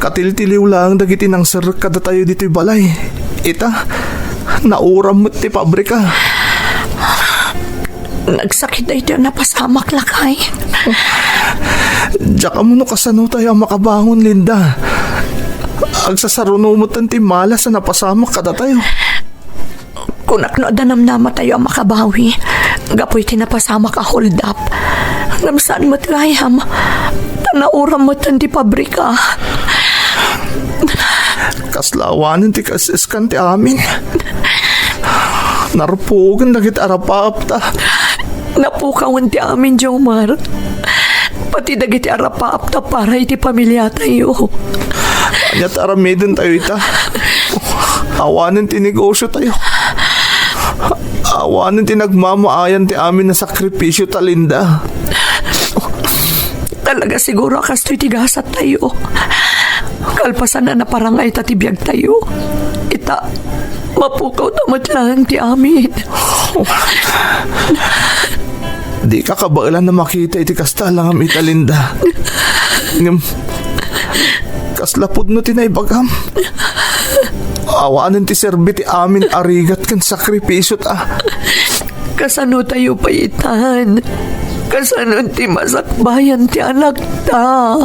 Katil-tiliw lang dagiti nang sarek kada tayo dito'y balay. Ita, nauram mo't ti pabrika. Nagsakit na ito napasamak lakay. Diyak mo no kasano tayo makabangon, Linda. Agsasaruno mo't ang timala sa napasamak kada tayo. Kunak no adanam tayo ang makabawi. Gapoy tinapasamak a hold up. Namsaan mo't gayam. Tanauram mo't ang di pabrika. Kaslawanin ti kasiskan ti amin. Narupugan dagit arapapta. Napukawan ti amin, Jomar. Pati dagiti arapapta para iti pamilya tayo. Anyat aramidin tayo ita. Awanin ti negosyo tayo. Awanin ti nagmamaayan ti amin na sakripisyo talinda. Talaga siguro kasto'y tigasat tayo. Kalpasan na naparangay tatibiyag tayo. Ita, mapukaw tamat lang ti amin. Di ka kabailan na makita iti kastalang am italinda. Kaslapod no tinaybagam. Awanin ti serbi ti amin arigat kan sakripisyo ta. Kasano tayo payitan? Kasano ti masakbayan ti anak ta?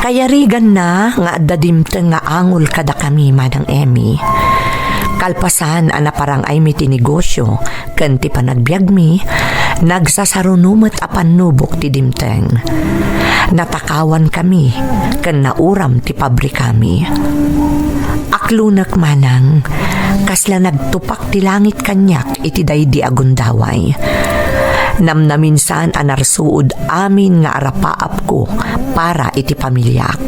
Kayarigan na nga dadimteng nga angol kada kami madang Emmy. Kalpasan ana parang ay mi tinegosyo ken ti panagbiag mi nagsasarunumet a panubok ti dimteng. Natakawan kami ken nauram ti pabrika mi. Aklunak manang kasla nagtupak ti langit kanyak iti daydi agundaway. Namnaminsan anarsuod amin nga arapaap ko para iti pamilyak.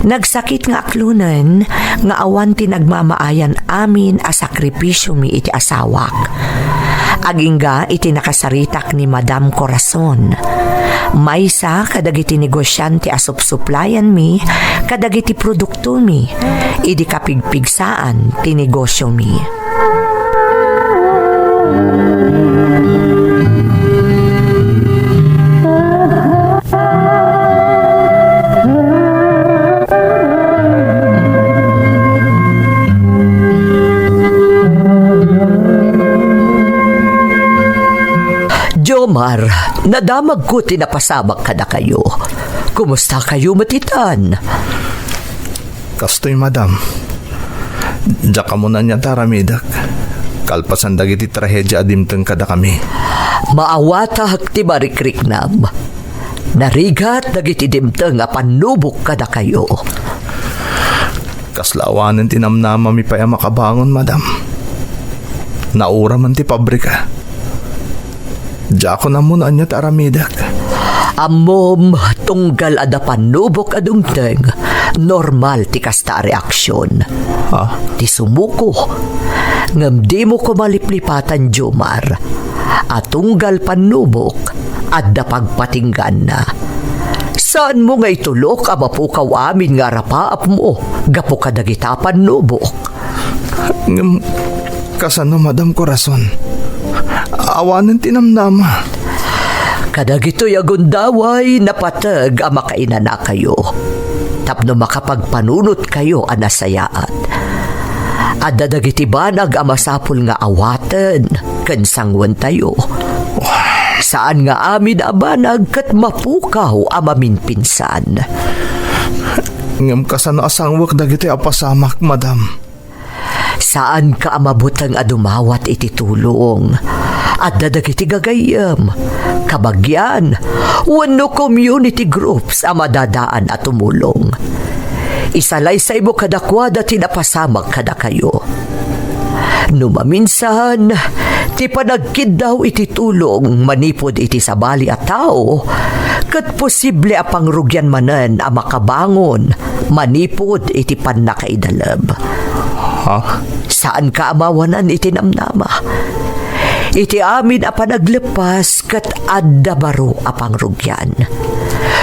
Nagsakit nga aklunan nga awan ti nagmamaayan amin a sakripisyo mi iti asawak. Agingga iti nakasaritak ni Madam Corazon. Maysa kadagiti negosyante a supsuplayan mi kadagiti produkto mi idi kapigpigsaan ti negosyo mi. Jomar, nadamag ko tinapasabak kada kayo. Kumusta kayo matitan? Kastoy madam. Diya ka muna niya taramidak. Kalpasan dagiti trahedya adimteng kada kami. Maawatag ti barikriknam. Narigat dagiti dimteng nga panubok kada kayo. Kaslawanan tinamnama mi paya makabangon madam. Naura man ti pabrika. Diya ko na muna niya taramidak. Amom, tunggal ada panubok adumteng. Normal ti kasta reaksyon. Ha? Ti sumuko. Ngam di mo ko maliplipatan, Jomar. At tunggal panubok at da pagpatinggan na. Saan mo nga itulok ang mapukaw amin nga rapaap mo? Gapo ka dagita panubok. Kasano Madam Corazon? Awanan tinamnama. Kadagito'y agundaway napatag ang makainan na kayo. Tapno makapagpanunot kayo anasayaat. At dadagiti banag ang masapul nga awatan kan sangwan tayo. Saan nga amin abanag kat mapukaw ang maminpinsan. Ngam kasano asangwak dagiti apasamak, madam. Saan ka amabutang adumawat iti tulong? At dadagiti gagayam, kabagyan, wano community groups ang madadaan at tumulong. Isalay sa ibo kadakwada tinapasamag kada kayo. Numaminsan, ti panagkid daw iti tulong manipod iti sabali at tao, kat posible a pangrugyan manen a makabangon, manipod iti pannakaidalab. Ha? Saan ka amawanan iti namnama? Iti amin a panaglepas kat adda baro a pangrugyan.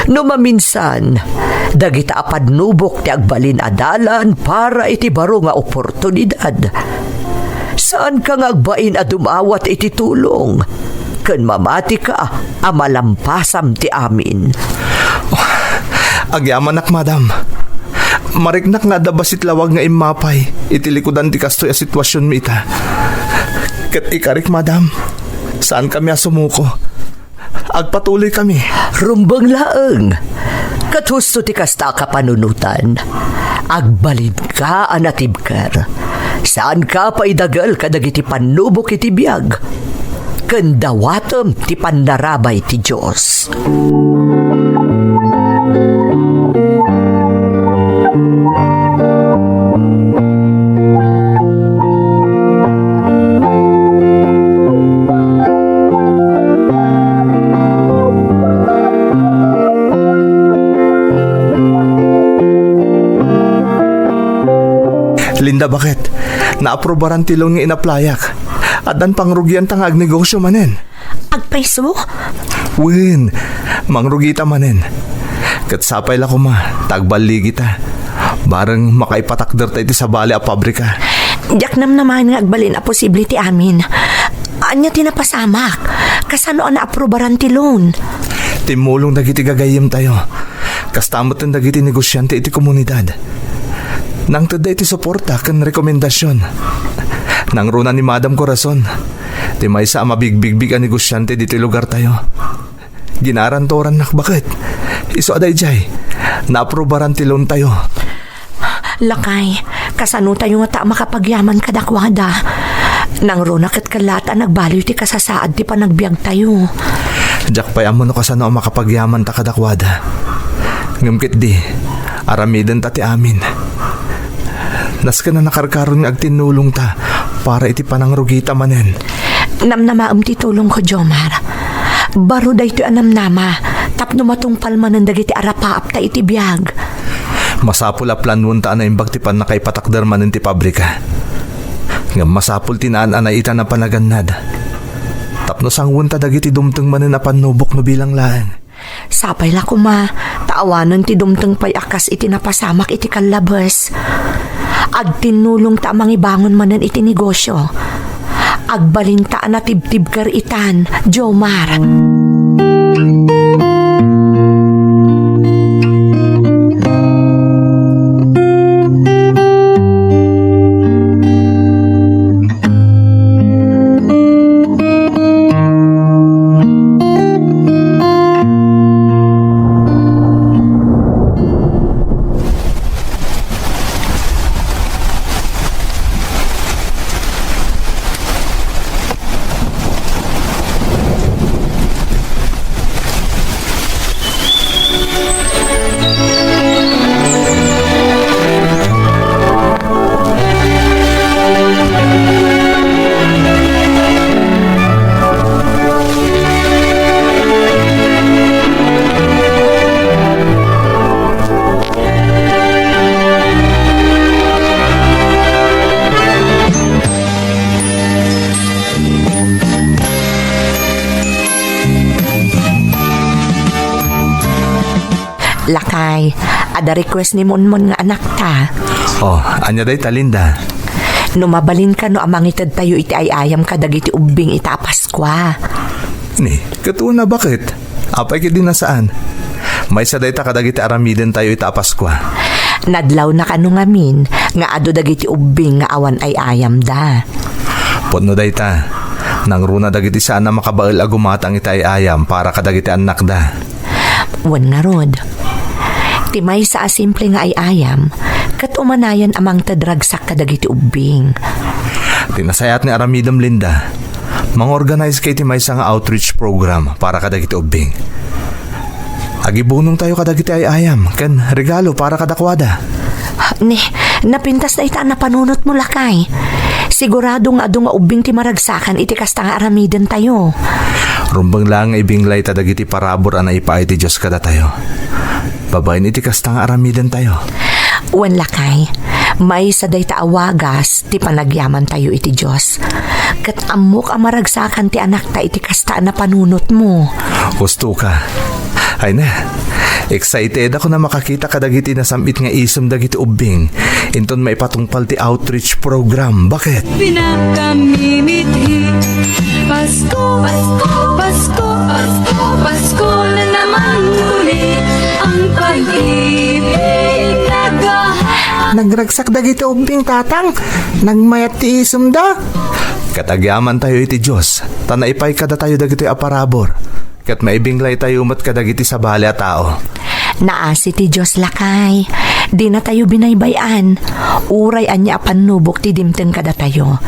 Numaminsan, dagita a padnubok ti agbalin adalan para iti baro nga oportunidad. Saan ka ngagbain a dumawat iti tulong? Ken mamati ka, amalampasam ti amin. Agyaman nak, madam. Mariknak nga dabasit lawag nga imapay. Itilikudan ti kastoy a sitwasyon mi ita. Kat ikarik, madam. Saan kami asumuko? Agpatuloy kami. Rumbang laeng. Kat husto ti kasta ka panunutan. Agbalid ka, anatibker. Saan ka paidagal kadagiti panubok iti biyag? Kendawatem ti pandarabay ti Diyos. Linda, bakit? Naaprobaran tilong nga inaplayak. At ang pangrugyan tang agnegosyo manen. Agpaiso? Win, mangrugita manen. Kat sapay la ko ma, tagbaligi ta. Barang makaipatakder ta iti sa bali a pabrika. Diyak naman nga agbalin a posibility amin. Anya tinapasamak. Kasano na aprobaran ti loan? Timulong dagiti gagayim tayo. Kastamot ng dagiti negosyante iti komunidad. Nang tada iti suporta kan rekomendasyon. Nang runa ni Madam Corazon. Ti may sa mabigbig ang negosyante diti lugar tayo. Ginarantoran nak, bakit? Iso aday jay. Naaprobaran ti loan tayo. Lakay, kasano tayo nga ta makapagyaman kadakwada. Nang runa kat kalata nagbaliw ti kasasaad ti panagbiag tayo. Jack pay amo no kasano makapagyaman ta kadakwada. Ngumkit di, aramiden ta ti amin. Nas ka na nakarkaron nga agtinulong ta para iti panangrugita manen. Namnamaam ti tulong ko, Jomar. Baro da ito anamnama. Tapno matungpal manan dagiti arapaap ta iti biyag. Masapul a planwon ta na imbag ti pan nakaipatakder manen ti pabrika. Nga masapul tinaan anay ita na panagannad. Tapno sangwon ta dagiti dumteng manen na panubok no bilang laeng. Sapay la kuma, taawanan ti dumteng pay akas iti napasamak iti kalabas. Agtinulong ta mangibangon manan iti negosyo. Agbalin ta na tibtib kar itan, Jomar. Lakay, ada request ni Monmon nga anak ta. Oh, anya day talinda. Numabalin ka no amangitad tayo iti ayayam kadagiti ubing ita Paskwa. Ni, katuon na bakit? Apay kiti na saan? May saday ta kadagiti aramiden tayo ita Paskwa. Nadlaw na kanu ngamin nga ado dagiti ubing nga awan ay ayam da. Podno day ta. Nang runa dagiti saan na makabaal agumatang ita ay ayam para kadagiti anak da. Wan nga rod. Timay sa asimple nga ay ayam, kat umanayan amang tadragsak kadagiti ubing. Tinasayat ni Aramidam Linda. Mang-organize kay timay sa nga outreach program para kadagiti ubing. Agibunong tayo kadagiti ay ayam, kan regalo para kadakwada. Ni, napintas na ita na panunot mo, Lakay. Siguradong adong nga ubing ti maragsakan iti kasta nga aramidan tayo. Rumbang lang ibinglay ta dagiti parabor ana ipaay ti Diyos kada tayo. Babayin iti kasta nga aramidan tayo. Wan, Lakay, may saday ta awagas ti panagyaman tayo iti Diyos. Kat amok ang maragsakan ti anak ta iti kasta na panunot mo. Gusto ka. Ay na, Excited ako na makakita kadagiti na samit nga isom dagiti ubing. Inton maipatungpal ti outreach program. Bakit? Pinakamimithi Pasko, Pasko, Pasko, Pasko, Pasko na naman uli ang pag-ibig Nagragsak dagiti ubing tatang. Nagmayat ti isom da. Katagyaman tayo iti Diyos. Tanaipay kada tayo dagiti aparabor. Kat maibinglay tayo mat kadagiti sa bali a tao. Naasi ti Diyos lakay. Di na tayo binaybayan. Uray anya panubok ti dimten kada tayo.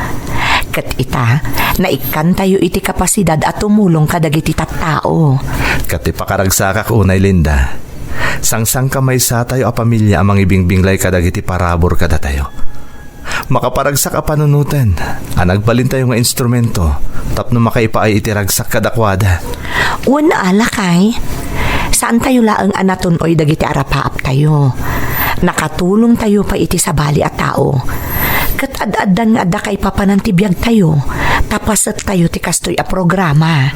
Kat ita, naikan tayo iti kapasidad at tumulong kadagiti tattao. Kat ipakaragsakak unay Linda. Sangsang kamay sa tayo a pamilya amang ibingbinglay kadagiti parabor kada tayo. Makaparagsak a panunutan. Nagbalin tayo nga instrumento. Tapno makaipaay itiragsak kadakwada. Una alakay. Saan tayo laang anaton oy dagiti arapaap tayo. Nakatulong tayo pa iti sa bali at tao. Kat ad-adan nga adda kay papanantibiyag tayo. Tapasat tayo ti kastoy a programa.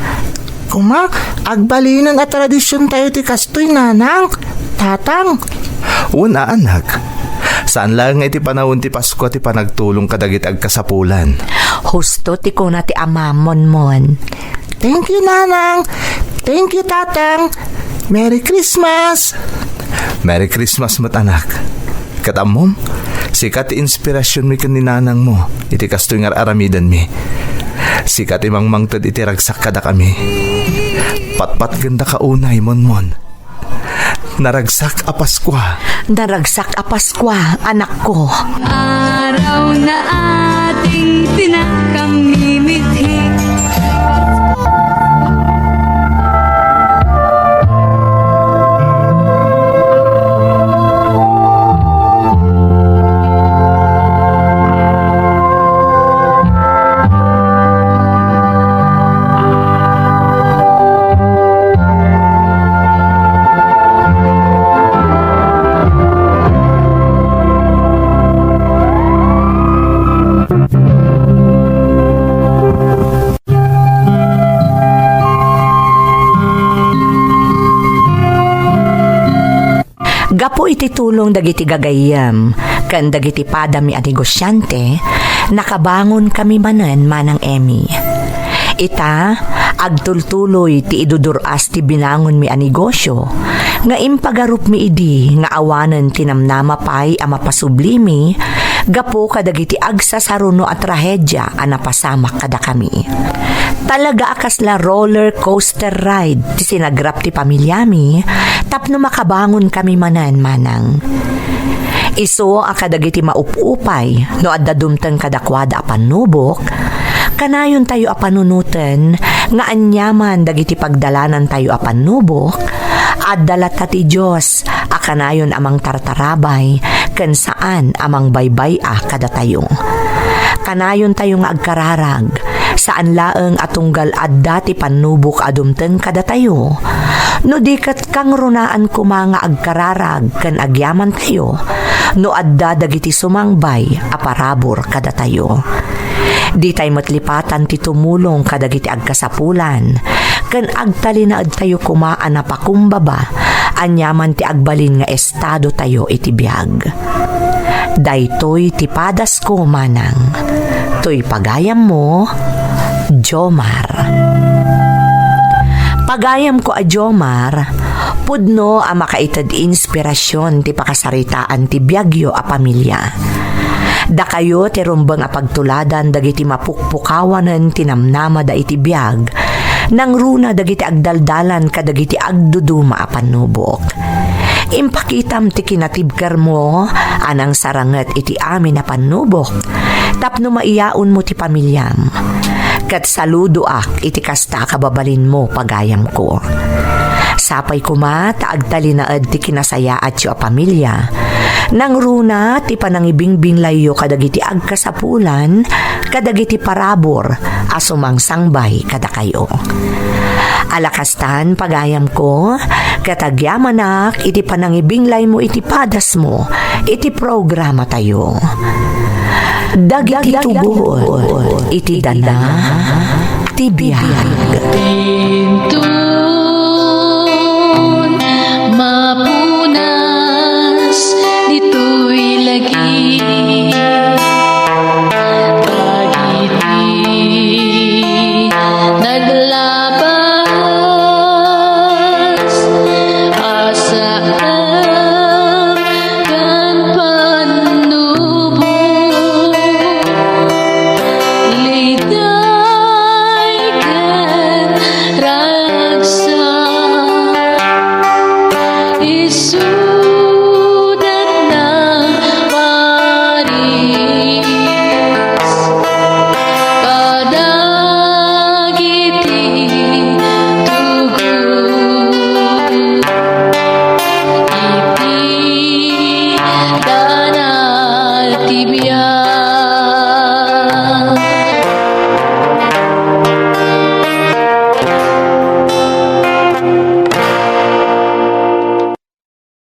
Kuma, agbalinan at tradisyon tayo ti kastoy nanang. Tatang. Una anak. Saan lang nga iti panahon ti Pasko ti panagtulong kadagiti agkasapulan. Husto ti ko na ti amamon mon. Thank you nanang. Thank you tatang. Merry Christmas. Merry Christmas mat anak. Katamom, sikat ti inspirasyon mi kaninanang mo. Iti kastoy nga aramidan mi. Sikat imang mangtad iti ragsak kada kami. Patpat ganda ka unay mon. Naragsak a Paskwa. Naragsak a Paskwa, anak ko. Araw na ating pinakamimithi Gapo iti tulong dagiti gagayam, kan dagiti padami a negosyante, nakabangon kami manen manang Emmy. Ita, agtultuloy ti iduduras ti binangon mi a negosyo, nga impagarup mi idi nga awanen tinamnama pay a mapasublimi, gapo kadagiti agsasaruno at trahedya a napasamak kada kami. Talaga akasla roller coaster ride ti sinagrap ti pamilyami tapno makabangon kami manan manang. Iso akadagiti maupupay no adda dumteng kadakwada a panubok kanayon tayo a panunuten nga anyaman dagiti pagdalanan tayo a panubok adda ti Dios a kanayon amang tartarabay ken saan amang baybay a kada tayo. Kanayon tayo nga agkararag saan laeng atunggal adda ti panubok adumten kada tayo. No dikat kang runaan ko mga agkararag ken agyaman tayo. No adda dagiti sumangbay a parabor kada tayo. Di tayo matlipatan ti tumulong kadagiti agkasapulan ken agtalinaad tayo kumaan na pakumbaba anyaman ti agbalin nga estado tayo iti biag. Daytoy ti padas ko manang. Toy pagayam mo, Jomar. Pagayam ko a Jomar, pudno a makaitad inspirasyon ti pakasaritaan ti biagyo a pamilya. Da kayo ti rumbang a pagtuladan dagiti mapukpukawanen tinamnama da iti biag, nang runa dagiti agdaldalan kadagiti agduduma a panubok. Impakitam ti kinatibkar mo anang saranget iti amin na panubok tapno maiyaon mo ti pamilyam kat saludo ak iti kasta kababalin mo pagayam ko. Sapay kuma taagtalinaad ti kinasaya at yu a pamilya nang runa ti panangibingbing layo kadagiti agkasapulan kadagiti parabor asumang sangbay kada kayo. Alakastan pagayam ko katagyamanak iti panangibinglay mo iti padas mo iti programa tayo. Dagiti tubod iti dana ti biag. Tintun Saam kan panubo Liday kan ragsa Isudat ng Paris Kadagiti tugod Iti danal tibiyag